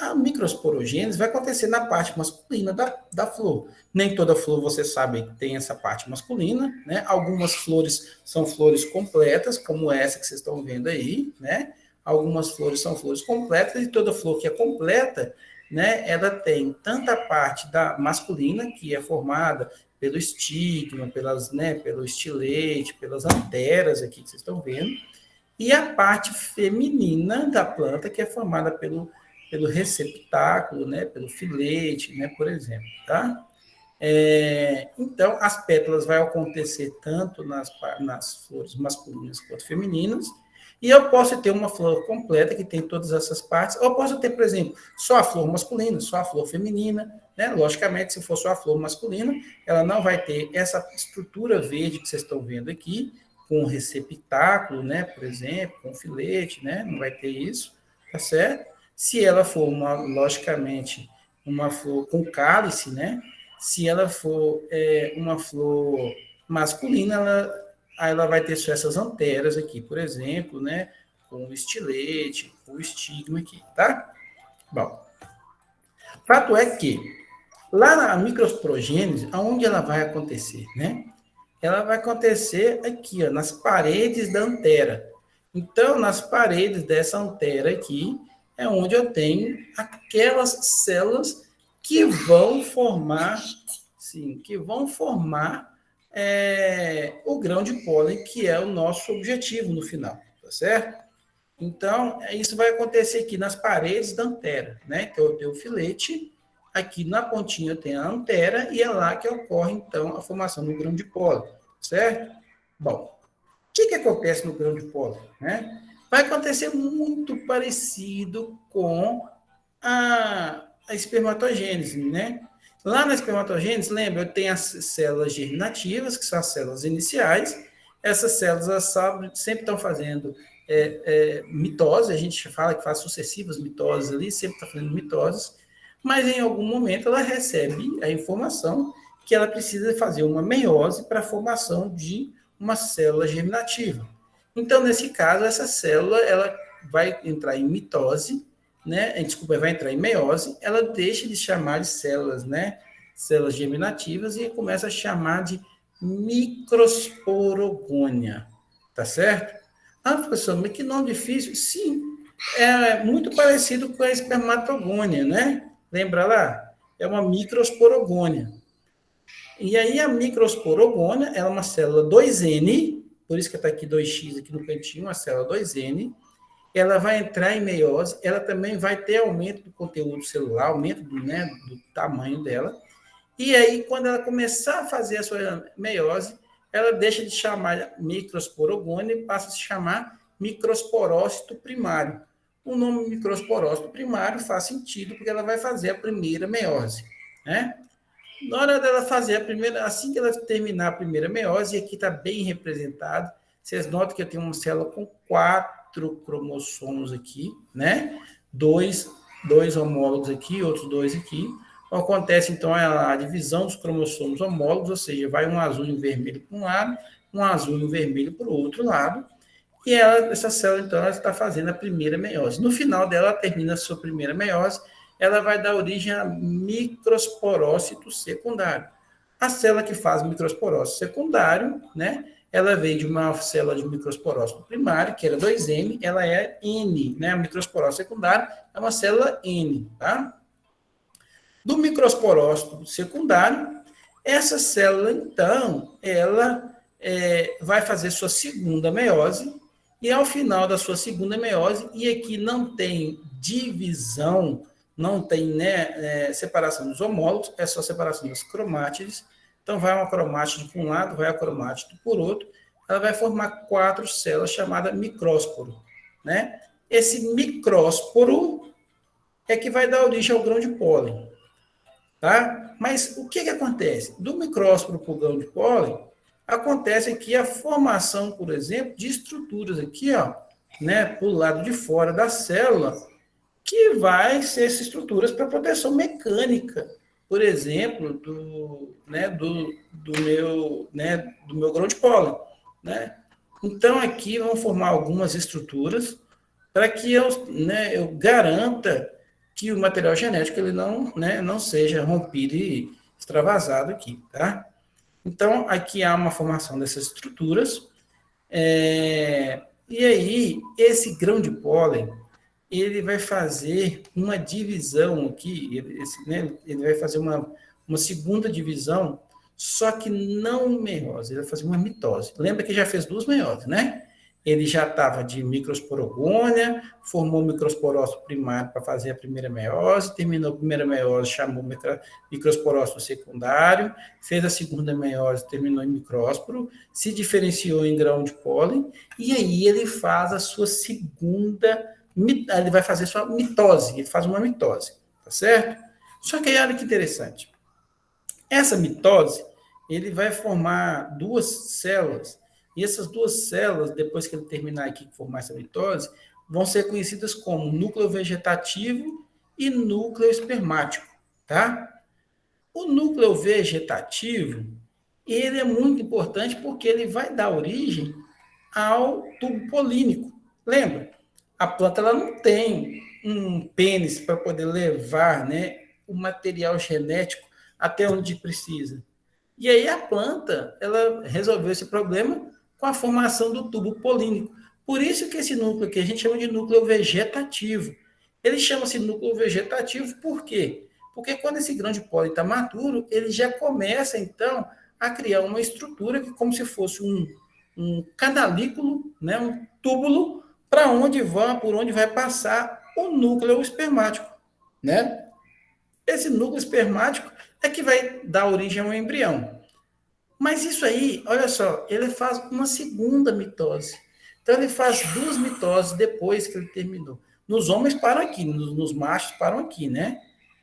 A microsporogênese vai acontecer na parte masculina da flor. Nem toda flor, você sabe, tem essa parte masculina, né? Algumas flores são flores completas, como essa que vocês estão vendo aí, né? Algumas flores são flores completas, e toda flor que é completa, né, ela tem tanto a parte da masculina, que é formada pelo estigma, pelo estilete, pelas anteras aqui que vocês estão vendo, e a parte feminina da planta, que é formada pelo receptáculo, né, pelo filete, né, por exemplo, tá? Então, as pétalas vai acontecer tanto nas flores masculinas quanto femininas, e eu posso ter uma flor completa que tem todas essas partes, ou posso ter, por exemplo, só a flor masculina, só a flor feminina, né? Logicamente, se for só a flor masculina, ela não vai ter essa estrutura verde que vocês estão vendo aqui, com receptáculo, né, por exemplo, com filete, né? Não vai ter isso, tá certo? Se ela for, logicamente, uma flor com cálice, né? Se ela for uma flor masculina, ela vai ter só essas anteras aqui, por exemplo, né? Com o estilete, com o estigma aqui, tá? Bom, fato é que lá na microsporogênese, aonde ela vai acontecer, né? Ela vai acontecer aqui, ó, nas paredes da antera. Então, nas paredes dessa antera aqui, é onde eu tenho aquelas células que vão formar, sim, o grão de pólen, que é o nosso objetivo no final, tá certo? Então, isso vai acontecer aqui nas paredes da antera, né? Então, eu tenho o filete, aqui na pontinha tem a antera e é lá que ocorre, então, a formação do grão de pólen, certo? Bom, o que acontece no grão de pólen, né? Vai acontecer muito parecido com a espermatogênese, né? Lá na espermatogênese, lembra, eu tenho as células germinativas, que são as células iniciais. Essas células sempre estão fazendo mitose, a gente fala que faz sucessivas mitoses ali, sempre está fazendo mitoses, mas em algum momento ela recebe a informação que ela precisa fazer uma meiose para a formação de uma célula germinativa. Então, nesse caso, essa célula ela vai entrar em mitose, né? Desculpa, vai entrar em meiose, ela deixa de chamar de células, né? Células germinativas e começa a chamar de microsporogônia, tá certo? Ah, professor, mas que nome difícil. Sim, é muito parecido com a espermatogônia, né? Lembra lá? É uma microsporogônia. E aí a microsporogônia é uma célula 2N, por isso que está aqui 2x aqui no cantinho, uma célula 2N, ela vai entrar em meiose, ela também vai ter aumento do conteúdo celular, aumento do tamanho dela, e aí quando ela começar a fazer a sua meiose, ela deixa de chamar microsporogônia e passa a se chamar microsporócito primário. O nome microsporócito primário faz sentido, porque ela vai fazer a primeira meiose, né? Na hora dela fazer a primeira, assim que ela terminar a primeira meiose, e aqui está bem representado, vocês notam que eu tenho uma célula com 4 cromossomos aqui, né? Dois homólogos aqui, outros 2 aqui. Acontece, então, a divisão dos cromossomos homólogos, ou seja, vai um azul e um vermelho para um lado, um azul e um vermelho para o outro lado, e essa célula, então, ela está fazendo a primeira meiose. No final dela, ela termina a sua primeira meiose, ela vai dar origem a microsporócito secundário. A célula que faz microsporócito secundário, né, ela veio de uma célula de microsporócito primário, que era 2M, ela é N, né, a microsporócito secundário é uma célula N, tá? Do microsporócito secundário, essa célula, então, ela vai fazer sua segunda meiose, e ao final da sua segunda meiose, e aqui não tem divisão, não tem, né, separação dos homólogos, é só separação das cromátides. Então, vai uma cromátide por um lado, vai a cromátide por outro, ela vai formar 4 células chamadas micrósporo, né? Esse micrósporo é que vai dar origem ao grão de pólen, tá? Mas o que acontece? Do micrósporo para o grão de pólen, acontece aqui a formação, por exemplo, de estruturas aqui, ó, né, para o lado de fora da célula, que vai ser essas estruturas para proteção mecânica, por exemplo, do meu grão de pólen, né? Então, aqui vão formar algumas estruturas para que eu garanta que o material genético ele não seja rompido e extravasado aqui, tá? Então, aqui há uma formação dessas estruturas, e aí, esse grão de pólen, ele vai fazer uma divisão aqui, ele vai fazer uma segunda divisão, só que não meiose, ele vai fazer uma mitose. Lembra que já fez 2 meioses, né? Ele já estava de microsporogônia, formou o microsporócito primário para fazer a primeira meiose, terminou a primeira meiose, chamou microsporócito secundário, fez a segunda meiose, terminou em micrósporo, se diferenciou em grão de pólen, e aí ele faz a sua segunda, ele vai fazer sua mitose, ele faz uma mitose, tá certo? Só que aí, olha que interessante. Essa mitose, ele vai formar 2 células, e essas 2 células, depois que ele terminar aqui de formar essa mitose, vão ser conhecidas como núcleo vegetativo e núcleo espermático, tá? O núcleo vegetativo, ele é muito importante porque ele vai dar origem ao tubo polínico. Lembra? A planta ela não tem um pênis para poder levar, né, o material genético até onde precisa. E aí a planta, ela resolveu esse problema com a formação do tubo polínico. Por isso que esse núcleo aqui a gente chama de núcleo vegetativo. Ele chama-se núcleo vegetativo por quê? Porque quando esse grão de pólen está maduro, ele já começa, então, a criar uma estrutura que como se fosse um canalículo, né, um túbulo, por onde vai passar o núcleo espermático, né? Esse núcleo espermático é que vai dar origem a um embrião. Mas isso aí, olha só, ele faz uma segunda mitose. Então, ele faz duas mitoses depois que ele terminou. Nos homens param aqui, nos machos param aqui, né?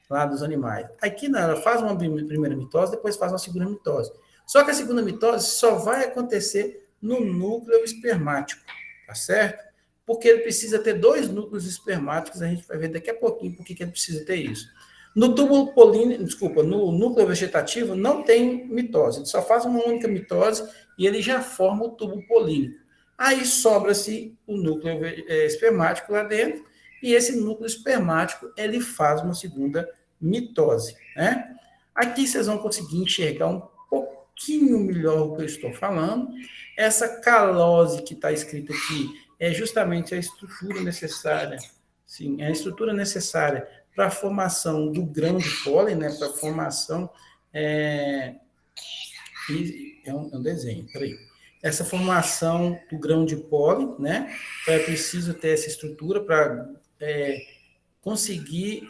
Lá dos animais. Aqui não, ela faz uma primeira mitose, depois faz uma segunda mitose. Só que a segunda mitose só vai acontecer no núcleo espermático, tá certo? Porque ele precisa ter dois núcleos espermáticos, a gente vai ver daqui a pouquinho por que ele precisa ter isso. No túbulo polínico, desculpa, no núcleo vegetativo não tem mitose, ele só faz uma única mitose e ele já forma o túbulo polínico. Aí sobra-se o núcleo espermático lá dentro e esse núcleo espermático ele faz uma segunda mitose, né? Aqui vocês vão conseguir enxergar um pouquinho melhor o que eu estou falando. Essa calose que está escrita aqui é justamente a estrutura necessária, sim, é a estrutura necessária para a formação do grão de pólen, né, para a formação, é um desenho, peraí, essa formação do grão de pólen, né, é preciso ter essa estrutura para conseguir,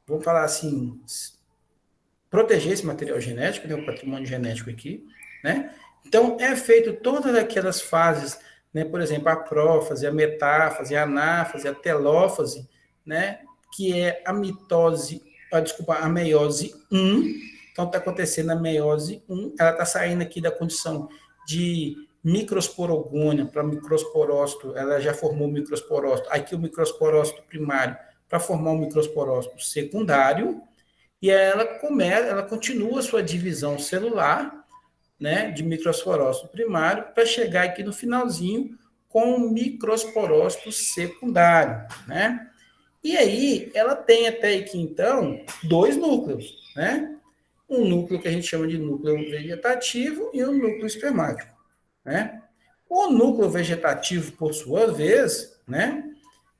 vamos falar assim, proteger esse material genético, né, o patrimônio genético aqui, né, então é feito todas aquelas fases, né, por exemplo, a prófase, a metáfase, a anáfase, a telófase, né, que é a mitose, a meiose 1. Então, está acontecendo a meiose 1, ela está saindo aqui da condição de microsporogônia para microsporócito, ela já formou o microsporócito, aqui o microsporócito primário para formar o microsporócito secundário, e ela continua a sua divisão celular, né, de microsporócito primário, para chegar aqui no finalzinho com o microsporócito secundário, né? E aí, ela tem até aqui, então, dois núcleos, né? Um núcleo que a gente chama de núcleo vegetativo e um núcleo espermático, né? O núcleo vegetativo, por sua vez, né?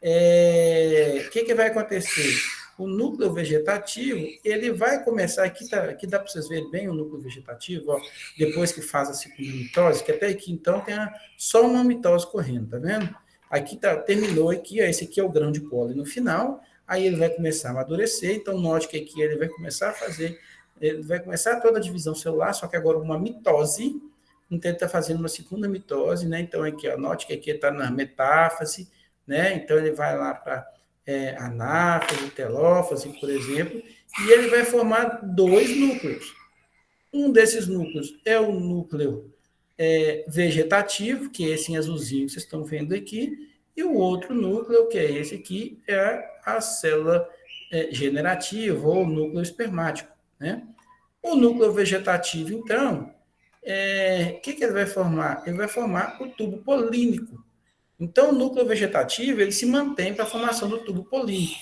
Que vai acontecer? O núcleo vegetativo, ele vai começar, aqui dá para vocês verem bem o núcleo vegetativo, ó, depois que faz a segunda mitose, que até aqui, então, tem só uma mitose correndo, tá vendo? Aqui terminou aqui, ó, esse aqui é o grão de pólen no final, aí ele vai começar a amadurecer, então note que aqui ele vai começar toda a divisão celular, só que agora uma mitose, então ele está fazendo uma segunda mitose, né? Então aqui, ó, note que aqui está na metáfase, né? Então ele vai lá para anáfase, telófase, por exemplo, e ele vai formar dois núcleos. Um desses núcleos é o núcleo vegetativo, que é esse em azulzinho que vocês estão vendo aqui, e o outro núcleo, que é esse aqui, é a célula generativa, ou núcleo espermático, né? O núcleo vegetativo, então, que ele vai formar? Ele vai formar o tubo polínico. Então, o núcleo vegetativo, ele se mantém para a formação do tubo polínico.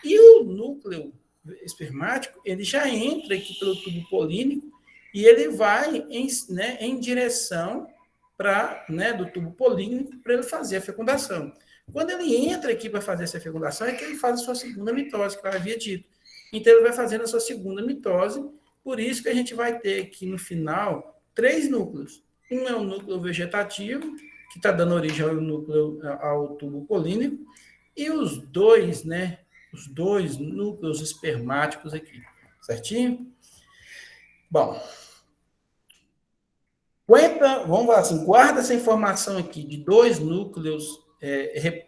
E o núcleo espermático, ele já entra aqui pelo tubo polínico e ele vai em direção do tubo polínico para ele fazer a fecundação. Quando ele entra aqui para fazer essa fecundação, é que ele faz a sua segunda mitose, que eu havia dito. Então, ele vai fazendo a sua segunda mitose, por isso que a gente vai ter aqui no final 3 núcleos. Um é o núcleo vegetativo, que está dando origem ao tubo polínico, e os dois núcleos espermáticos aqui, certinho? Bom, vamos falar assim, guarda essa informação aqui de dois núcleos,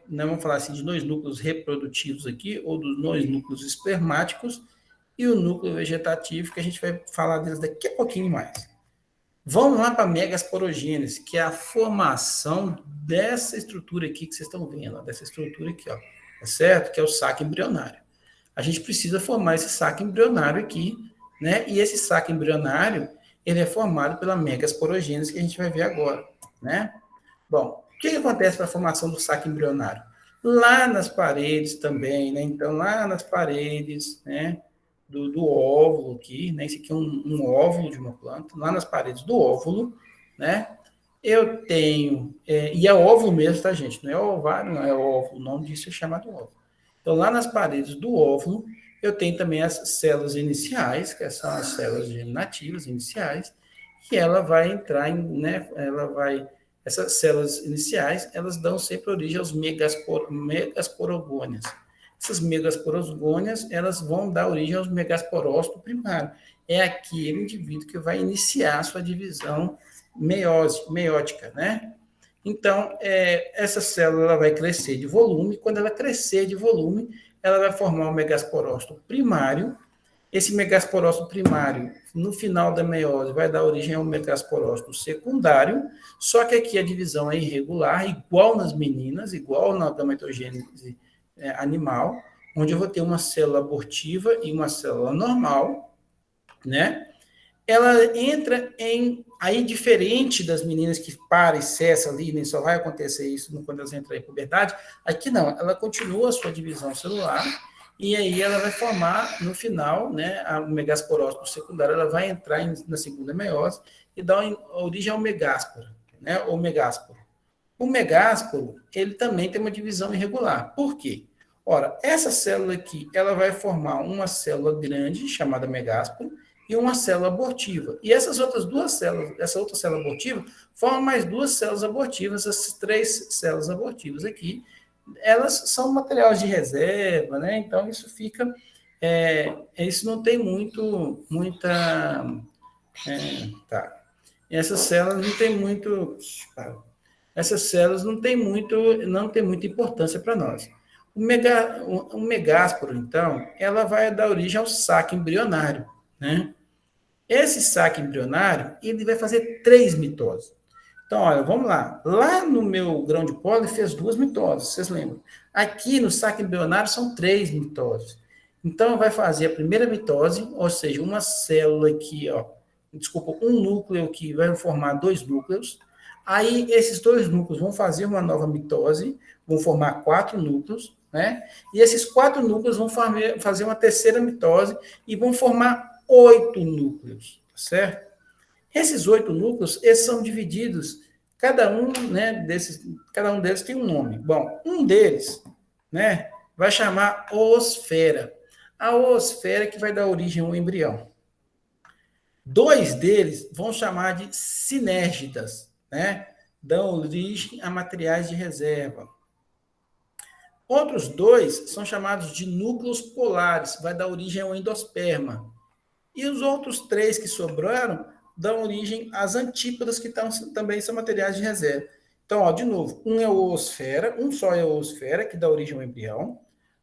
vamos falar assim, de dois núcleos reprodutivos aqui, ou dos dois núcleos espermáticos, e o núcleo vegetativo, que a gente vai falar deles daqui a pouquinho mais. Vamos lá para a megasporogênese, que é a formação dessa estrutura aqui que vocês estão vendo, ó, dessa estrutura aqui, ó, tá certo? Que é o saco embrionário. A gente precisa formar esse saco embrionário aqui, né? E esse saco embrionário, ele é formado pela megasporogênese que a gente vai ver agora, né? Bom, o que acontece para a formação do saco embrionário? Lá nas paredes também, né? Então, lá nas paredes, né? Do óvulo aqui, né? Esse aqui é um óvulo de uma planta. Lá nas paredes do óvulo, né? Eu tenho... e é óvulo mesmo, tá, gente? Não é ovário, não é óvulo. O nome disso é chamado óvulo. Então, lá nas paredes do óvulo, eu tenho também as células iniciais, que são as células germinativas iniciais, que ela vai entrar né? Essas células iniciais, elas dão sempre origem aos megasporogônias. Essas megasporosgônias, elas vão dar origem aos megasporócitos primários. É aquele indivíduo que vai iniciar a sua divisão meiótica, né? Então, essa célula ela vai crescer de volume. Quando ela crescer de volume, ela vai formar um megasporócito primário. Esse megasporócito primário, no final da meiose, vai dar origem a um megasporócito secundário, só que aqui a divisão é irregular, igual nas meninas, igual na gametogênese animal, onde eu vou ter uma célula abortiva e uma célula normal, né? Ela entra em... Aí, diferente das meninas que para e cessa ali, nem só vai acontecer isso quando elas entram em puberdade, aqui não, ela continua a sua divisão celular, e aí ela vai formar, no final, né, o megasporócito secundário, ela vai entrar na segunda meiose e dar origem ao megásporo, né, ou megásporo. O megásporo, ele também tem uma divisão irregular. Por quê? Ora, essa célula aqui, ela vai formar uma célula grande, chamada megásporo, e uma célula abortiva. E essas outras duas células, essa outra célula abortiva, forma mais duas células abortivas, essas três células abortivas aqui, elas são materiais de reserva, né? Então, isso fica... isso não tem muita... tá. Essas células não tem muito... Essas células não tem muita importância para nós. O megásporo, então, ela vai dar origem ao saco embrionário, né? Esse saco embrionário, ele vai fazer 3 mitoses. Então, olha, vamos lá. Lá no meu grão de pólen fez 2 mitoses, vocês lembram? Aqui no saco embrionário são 3 mitoses. Então, vai fazer a primeira mitose, ou seja, uma célula aqui, ó, desculpa, um núcleo aqui vai formar 2 núcleos. Aí, esses 2 núcleos vão fazer uma nova mitose, vão formar 4 núcleos, né? E esses 4 núcleos vão fazer uma terceira mitose e vão formar 8 núcleos, certo? Esses 8 núcleos, eles são divididos, cada um deles tem um nome. Bom, um deles, né, vai chamar oosfera. A oosfera que vai dar origem ao embrião. 2 deles vão chamar de sinérgidas, né? Dão origem a materiais de reserva. Outros 2 são chamados de núcleos polares, vai dar origem ao endosperma. E os outros 3 que sobraram dão origem às antípodas, que também são materiais de reserva. Então, ó, de novo, um é o oosfera, um só é o oosfera, que dá origem ao embrião.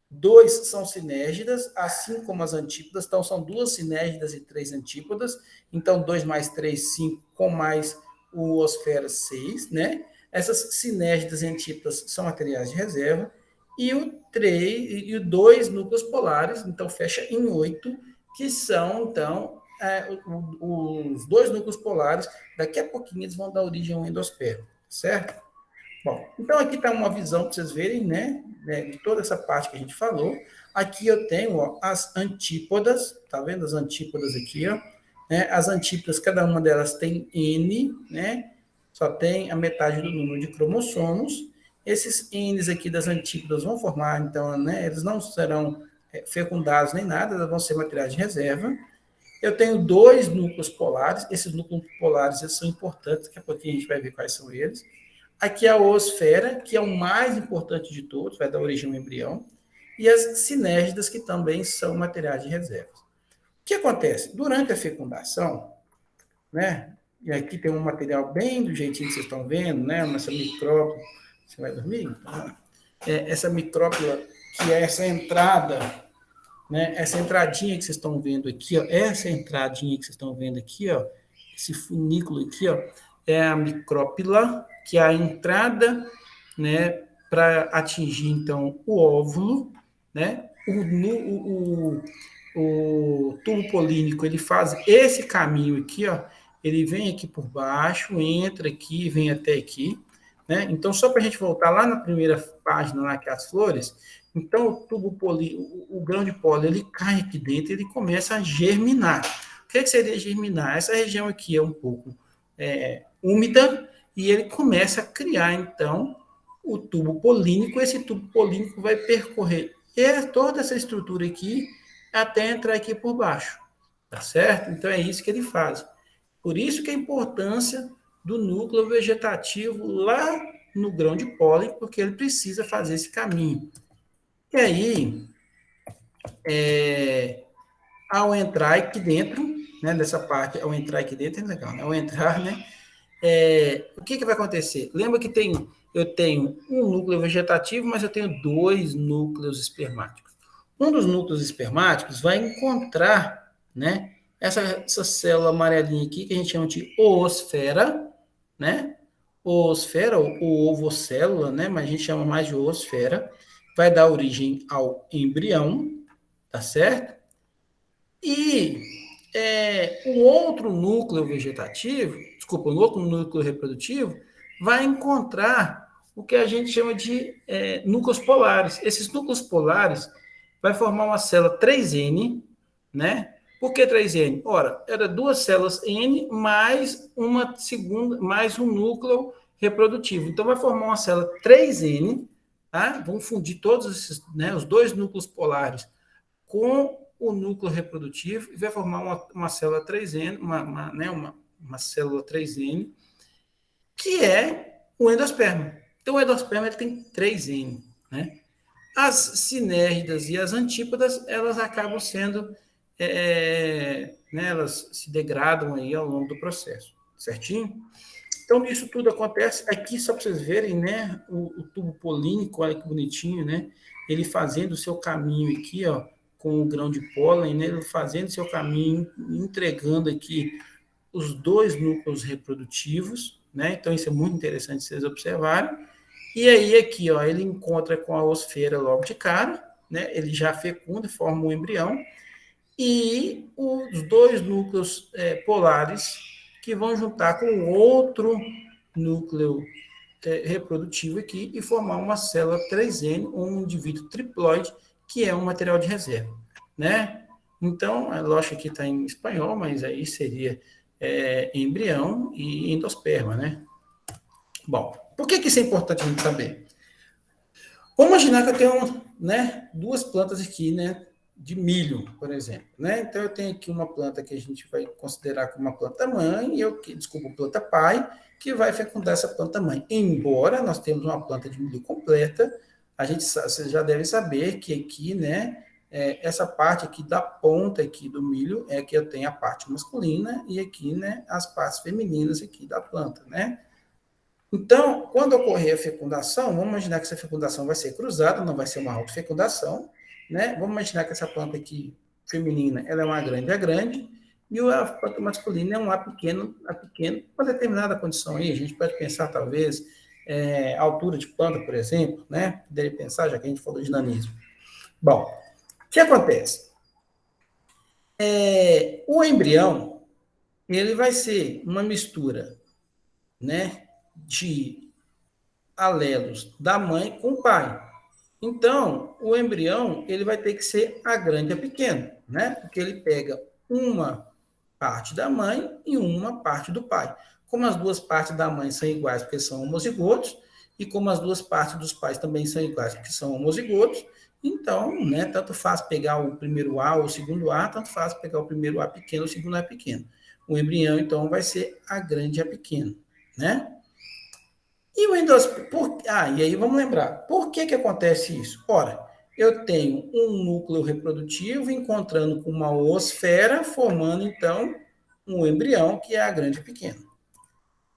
2 são sinérgidas, assim como as antípodas. Então, são 2 sinérgidas e 3 antípodas. Então, 2 mais 3, 5, com mais o oosfera, 6, né? Essas sinérgidas e antípodas são materiais de reserva. E o 2 núcleos polares, então, fecha em 8, que são, então, os 2 núcleos polares. Daqui a pouquinho eles vão dar origem ao endosperma, certo? Bom, então aqui está uma visão para vocês verem, né, de toda essa parte que a gente falou. Aqui eu tenho, ó, as antípodas, tá vendo as antípodas aqui, ó? Né? As antípodas, cada uma delas tem N, né? Só tem a metade do número de cromossomos. Esses N's aqui das antípodas vão formar, então, né, eles não serão fecundados nem nada, eles vão ser materiais de reserva. Eu tenho 2 núcleos polares, esses núcleos polares eles são importantes, daqui a pouquinho a gente vai ver quais são eles. Aqui é a oosfera, que é o mais importante de todos, vai dar origem ao embrião, e as sinérgidas, que também são materiais de reserva. O que acontece? Durante a fecundação, né, e aqui tem um material bem do jeitinho que vocês estão vendo, né, essa micrópila, você vai dormir? Essa micrópila, que é essa entrada, né, essa entradinha que vocês estão vendo aqui, ó, essa entradinha que vocês estão vendo aqui, ó, esse funículo aqui, ó, é a micrópila, que é a entrada, né, para atingir, então, o óvulo, né? O tubo polínico, ele faz esse caminho aqui, ó, ele vem aqui por baixo, entra aqui, vem até aqui, né? Então, só para a gente voltar lá na primeira página, lá que é as flores, então o tubo polínico, o grão de pólen, ele cai aqui dentro, ele começa a germinar. O que seria germinar? Essa região aqui é um pouco úmida, e ele começa a criar, então, o tubo polínico. Esse tubo polínico vai percorrer toda essa estrutura aqui até entrar aqui por baixo, tá certo? Então, é isso que ele faz. Por isso que a importância do núcleo vegetativo lá no grão de pólen, porque ele precisa fazer esse caminho. E aí, ao entrar aqui dentro, né, dessa parte, ao entrar aqui dentro, é legal, né? Ao entrar, né? O que vai acontecer? Lembra que eu tenho um núcleo vegetativo, mas eu tenho dois núcleos espermáticos. Um dos núcleos espermáticos vai encontrar, né, essa célula amarelinha aqui, que a gente chama de oosfera, né? Oosfera, ou ovocélula, né? Mas a gente chama mais de oosfera. Vai dar origem ao embrião, tá certo? E o outro núcleo vegetativo, desculpa, o outro núcleo reprodutivo, vai encontrar o que a gente chama de núcleos polares. Esses núcleos polares vai formar uma célula 3N, né? Por que 3N? Ora, era duas células N mais uma segunda, mais um núcleo reprodutivo. Então vai formar uma célula 3N, tá? Vão fundir todos esses, né, os dois núcleos polares com o núcleo reprodutivo e vai formar uma célula 3N, uma célula 3N, que é o endosperma. Então, o endosperma ele tem 3N, né? As sinérgidas e as antípodas, elas acabam sendo, né, elas se degradam aí ao longo do processo, certinho? Então, isso tudo acontece aqui, só para vocês verem, né, o tubo polínico, olha que bonitinho, né? Ele fazendo o seu caminho aqui, ó, com o grão de pólen, né, ele fazendo o seu caminho, entregando aqui os dois núcleos reprodutivos, né? Então, isso é muito interessante vocês observarem. E aí, aqui, ó, ele encontra com a osfera logo de cara, né? Ele já fecunda e forma um embrião. E os dois núcleos polares que vão juntar com outro núcleo reprodutivo aqui e formar uma célula 3N, um indivíduo triploide, que é um material de reserva, né? Então, é lógico que está em espanhol, mas aí seria embrião e endosperma, né? Bom, por que isso é importante a gente saber? Vamos imaginar que eu tenho, né, duas plantas aqui, né, de milho, por exemplo, né? Então eu tenho aqui uma planta que a gente vai considerar como uma planta mãe planta pai, que vai fecundar essa planta mãe. Embora nós temos uma planta de milho completa, vocês já devem saber que aqui, né, essa parte aqui da ponta aqui do milho é que eu tenho a parte masculina e aqui, né, as partes femininas aqui da planta, né? Então, quando ocorrer a fecundação, vamos imaginar que essa fecundação vai ser cruzada, não vai ser uma autofecundação, né? Vamos imaginar que essa planta aqui, feminina, ela é uma grande A grande, e a planta masculina é um A pequeno, com determinada condição aí. A gente pode pensar, talvez, altura de planta, por exemplo, né? Poderia pensar, já que a gente falou de nanismo. Bom, o que acontece? O embrião, ele vai ser uma mistura, né, de alelos da mãe com o pai. Então, o embrião, ele vai ter que ser A grande e A pequeno, né? Porque ele pega uma parte da mãe e uma parte do pai. Como as duas partes da mãe são iguais porque são homozigotos, e como as duas partes dos pais também são iguais porque são homozigotos, então, né, tanto faz pegar o primeiro A ou o segundo A, tanto faz pegar o primeiro A pequeno ou o segundo A pequeno. O embrião, então, vai ser A grande e A pequeno, né? E o endosperma, e aí vamos lembrar, por que acontece isso? Ora, eu tenho um núcleo reprodutivo encontrando com uma oosfera, formando, então, um embrião, que é A grande e pequeno.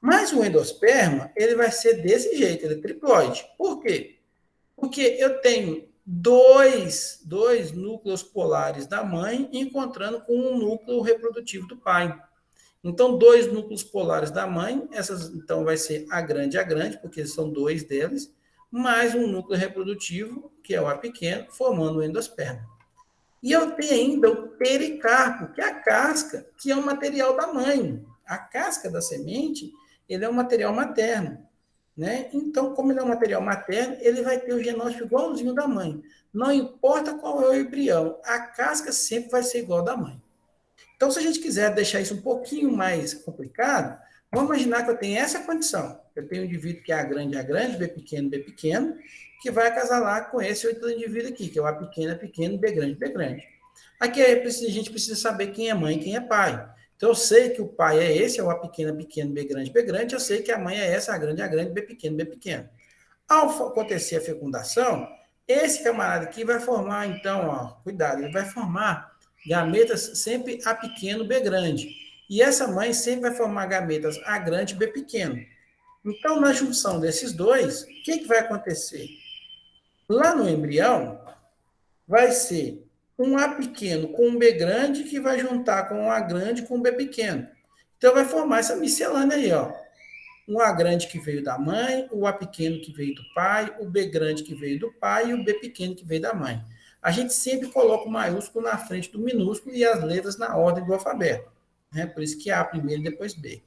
Mas o endosperma, ele vai ser desse jeito, ele é triploide. Por quê? Porque eu tenho dois núcleos polares da mãe encontrando com um núcleo reprodutivo do pai. Então, dois núcleos polares da mãe, então vai ser A grande, porque são dois deles, mais um núcleo reprodutivo, que é o A pequeno, formando o endosperma. E eu tenho ainda o pericarpo, que é a casca, que é um material da mãe. A casca da semente, ele é um material materno, né? Então, como ele é um material materno, ele vai ter o genótipo igualzinho da mãe. Não importa qual é o embrião, a casca sempre vai ser igual da mãe. Então, se a gente quiser deixar isso um pouquinho mais complicado, vamos imaginar que eu tenho essa condição. Eu tenho um indivíduo que é A grande, B pequeno, que vai acasalar com esse outro indivíduo aqui, que é o A pequeno, B grande. Aqui a gente precisa saber quem é mãe e quem é pai. Então, eu sei que o pai é esse, é o A pequeno, B grande. Eu sei que a mãe é essa, A grande, B pequeno. Ao acontecer a fecundação, Esse camarada aqui vai formar, então, ó, cuidado, ele vai formar gametas sempre A pequeno, B grande. E essa mãe sempre vai formar gametas A grande, B pequeno. Então, na junção desses dois, o que vai acontecer? Lá no embrião, vai ser um A pequeno com um B grande que vai juntar com um A grande com um B pequeno. Então, vai formar essa miscelânea aí, ó. Um A grande que veio da mãe, o A pequeno que veio do pai, o B grande que veio do pai e o B pequeno que veio da mãe. A gente sempre coloca o maiúsculo na frente do minúsculo e as letras na ordem do alfabeto. Né? Por isso que A primeiro e depois B.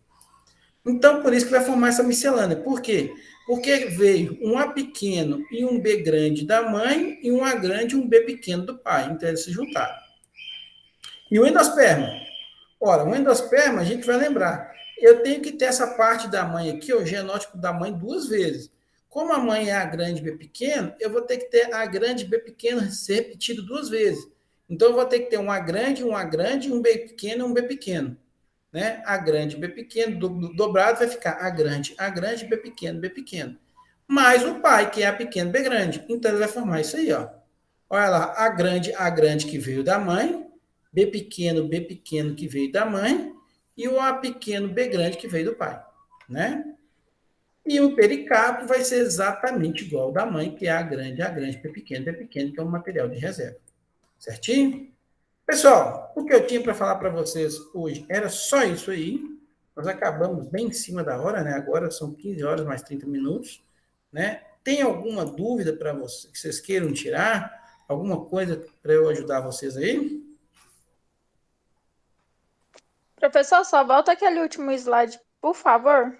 Então, por isso que vai formar essa miscelânea. Por quê? Porque veio um A pequeno e um B grande da mãe e um A grande e um B pequeno do pai. Então, eles se juntaram. E o endosperma? Ora, o endosperma, a gente vai lembrar. Eu tenho que ter essa parte da mãe aqui, o genótipo da mãe, duas vezes. Como a mãe é A grande B pequeno, eu vou ter que ter A grande B pequeno repetido duas vezes. Então, eu vou ter que ter um A grande, um B pequeno e um B pequeno. Né? A grande, B pequeno, dobrado vai ficar A grande, B pequeno, B pequeno. Mais o pai, que é A pequeno, B grande. Então, ele vai formar isso aí, ó. Olha lá, A grande que veio da mãe, B pequeno que veio da mãe, e o A pequeno, B grande que veio do pai, né? E o pericarpo vai ser exatamente igual ao da mãe, que é A grande, B pequeno, que é um material de reserva. Certinho? Pessoal, o que eu tinha para falar para vocês hoje era só isso aí. Nós acabamos bem em cima da hora, né? Agora são 15 horas mais 30 minutos, né? Tem alguma dúvida para vocês que vocês queiram tirar? Alguma coisa para eu ajudar vocês aí? Professor, só volta aquele último slide, por favor.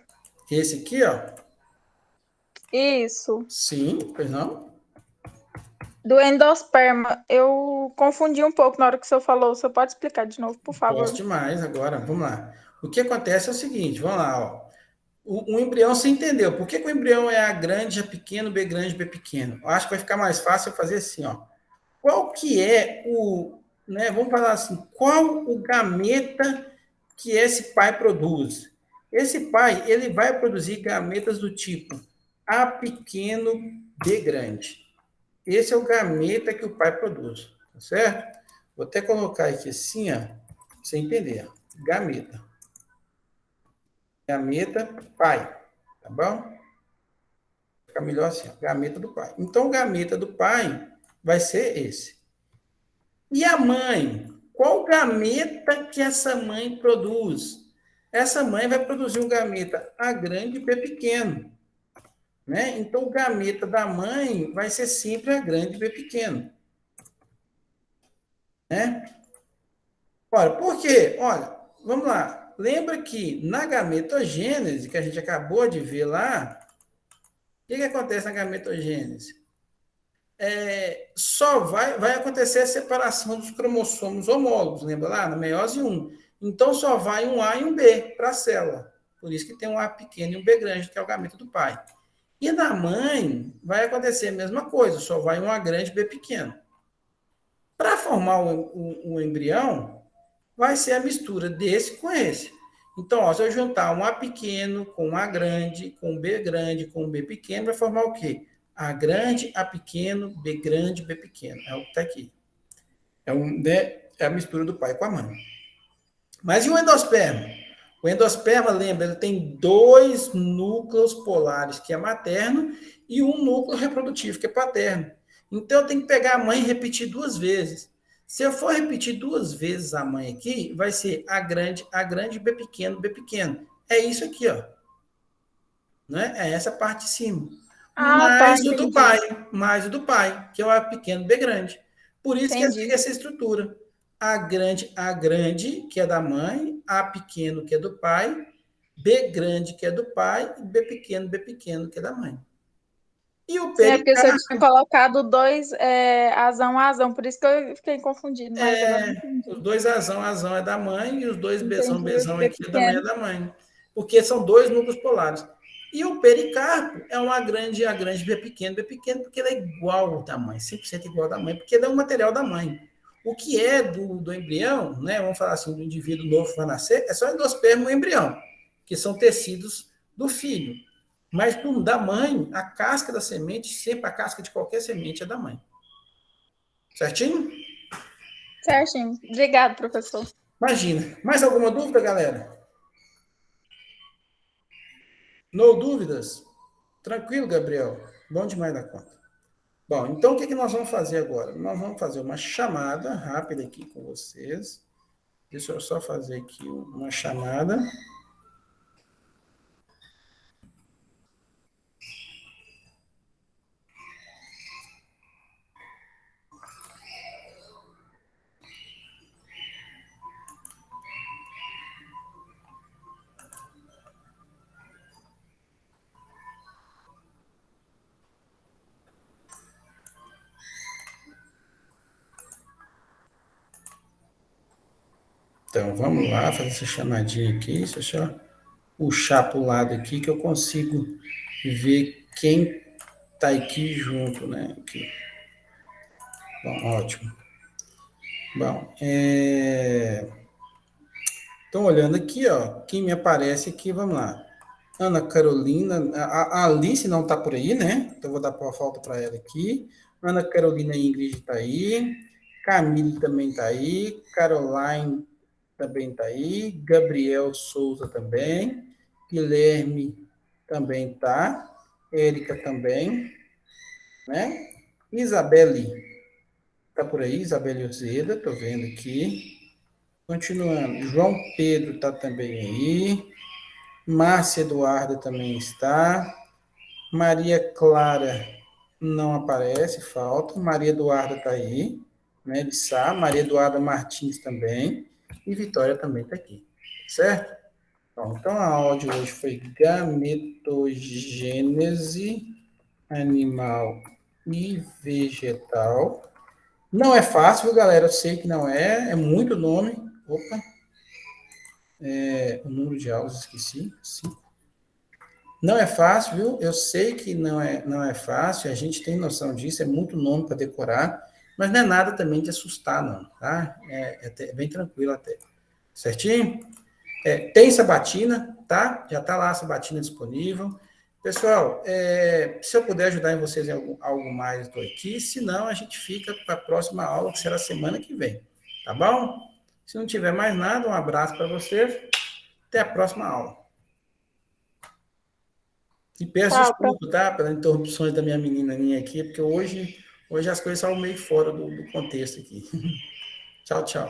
Esse aqui, ó. Isso. Sim, pois não? Do endosperma. Eu confundi um pouco na hora que o senhor falou. O senhor pode explicar de novo, por favor? Posso demais agora. Vamos lá. O que acontece é o seguinte, vamos lá, ó. O embrião você entendeu. Por que o embrião é A grande, A pequeno, B grande, B pequeno? Eu acho que vai ficar mais fácil eu fazer assim, ó. Qual que é o, né, vamos falar assim, qual o gameta que esse pai produz? Esse pai, ele vai produzir gametas do tipo A pequeno, B grande. Esse é o gameta que o pai produz, tá certo? Vou até colocar aqui assim, ó, pra você entender. Gameta. Gameta, pai, tá bom? Fica melhor assim, ó, gameta do pai. Então, o gameta do pai vai ser esse. E a mãe? Qual gameta que essa mãe produz? Essa mãe vai produzir um gameta A grande e B pequeno. Né? Então, o gameta da mãe vai ser sempre A grande e B pequeno. Né? Ora, por quê? Olha, vamos lá. Lembra que na gametogênese, que a gente acabou de ver lá, o que acontece na gametogênese? Só vai acontecer a separação dos cromossomos homólogos, lembra lá? Na meiose 1. Então, só vai um A e um B para a célula. Por isso que tem um A pequeno e um B grande, que é o gameta do pai. E na mãe, vai acontecer a mesma coisa, só vai um A grande e B pequeno. Para formar o embrião, vai ser a mistura desse com esse. Então, ó, se eu juntar um A pequeno com um A grande, com um B grande, com um B pequeno, vai formar o quê? A grande, A pequeno, B grande, B pequeno. É o que está aqui. É a mistura do pai com a mãe. Mas e o endosperma? O endosperma, lembra, ele tem dois núcleos polares, que é materno, e um núcleo reprodutivo, que é paterno. Então, eu tenho que pegar a mãe e repetir duas vezes. Se eu for repetir duas vezes a mãe aqui, vai ser A grande, B pequeno, B pequeno. É isso aqui, ó. Né? É essa parte de cima. Ah, tá, Mais o do pai, que é o A pequeno, B grande. Por isso que entendi. essa estrutura. A grande, que é da mãe, A pequeno, que é do pai, B grande, que é do pai, e B pequeno, que é da mãe. E o Sim, é porque o senhor pericarpo. tinha colocado dois azão, por isso que eu fiquei confundido, mas agora eu entendi. Os dois azão é da mãe, e os dois Entendi, bezão B aqui também é pequeno. da mãe. Porque são dois núcleos polares. E o pericarpo é um A grande, B pequeno, porque ele é igual ao da mãe, 100% igual ao da mãe, porque ele é um material da mãe. O que é do embrião, né, vamos falar assim, do indivíduo novo que vai nascer, é só endosperma e embrião, que são tecidos do filho. Mas da mãe, a casca da semente, sempre a casca de qualquer semente é da mãe. Certinho? Certinho. Obrigado, professor. Imagina. Mais alguma dúvida, galera? No dúvidas? Tranquilo, Gabriel? Bom demais da conta. Bom, então o que nós vamos fazer agora? Nós vamos fazer uma chamada rápida aqui com vocês. Deixa eu só fazer aqui uma chamada. Então, vamos lá, fazer essa chamadinha aqui. Deixa eu só puxar para o lado aqui que eu consigo ver quem está aqui junto, né? Aqui. Bom, ótimo. Bom, Estou olhando aqui, ó, quem me aparece aqui, vamos lá. Ana Carolina, a Alice não está por aí, né? Então, vou dar uma falta para ela aqui. Ana Carolina Ingrid está aí. Camille também está aí. Caroline também está aí. Gabriel Souza também. Guilherme também está. Érica também, né? Isabelle está por aí. Isabelle Ozeda, estou vendo aqui. Continuando. João Pedro está também aí. Márcia Eduarda também está. Maria Clara não aparece, falta. Maria Eduarda está aí, né, de Sá. Maria Eduarda Martins também. E Vitória também está aqui, certo? Bom, então, a aula de hoje foi gametogênese animal e vegetal. Não é fácil, viu, galera? Eu sei que não é muito nome. Opa, o número de aulas, esqueci. Sim. Não é fácil, viu? Eu sei que não é fácil, a gente tem noção disso, é muito nome para decorar, mas não é nada também de assustar, não, tá? É bem tranquilo até. Certinho? Tem sabatina, tá? Já está lá a sabatina disponível. Pessoal, se eu puder ajudar em vocês em algo mais, estou aqui. Se não, a gente fica para a próxima aula, que será semana que vem. Tá bom? Se não tiver mais nada, um abraço para vocês. Até a próxima aula. E peço desculpa, tá? Pelas interrupções da minha menininha aqui, porque hoje as coisas são meio fora do contexto aqui. Tchau, tchau.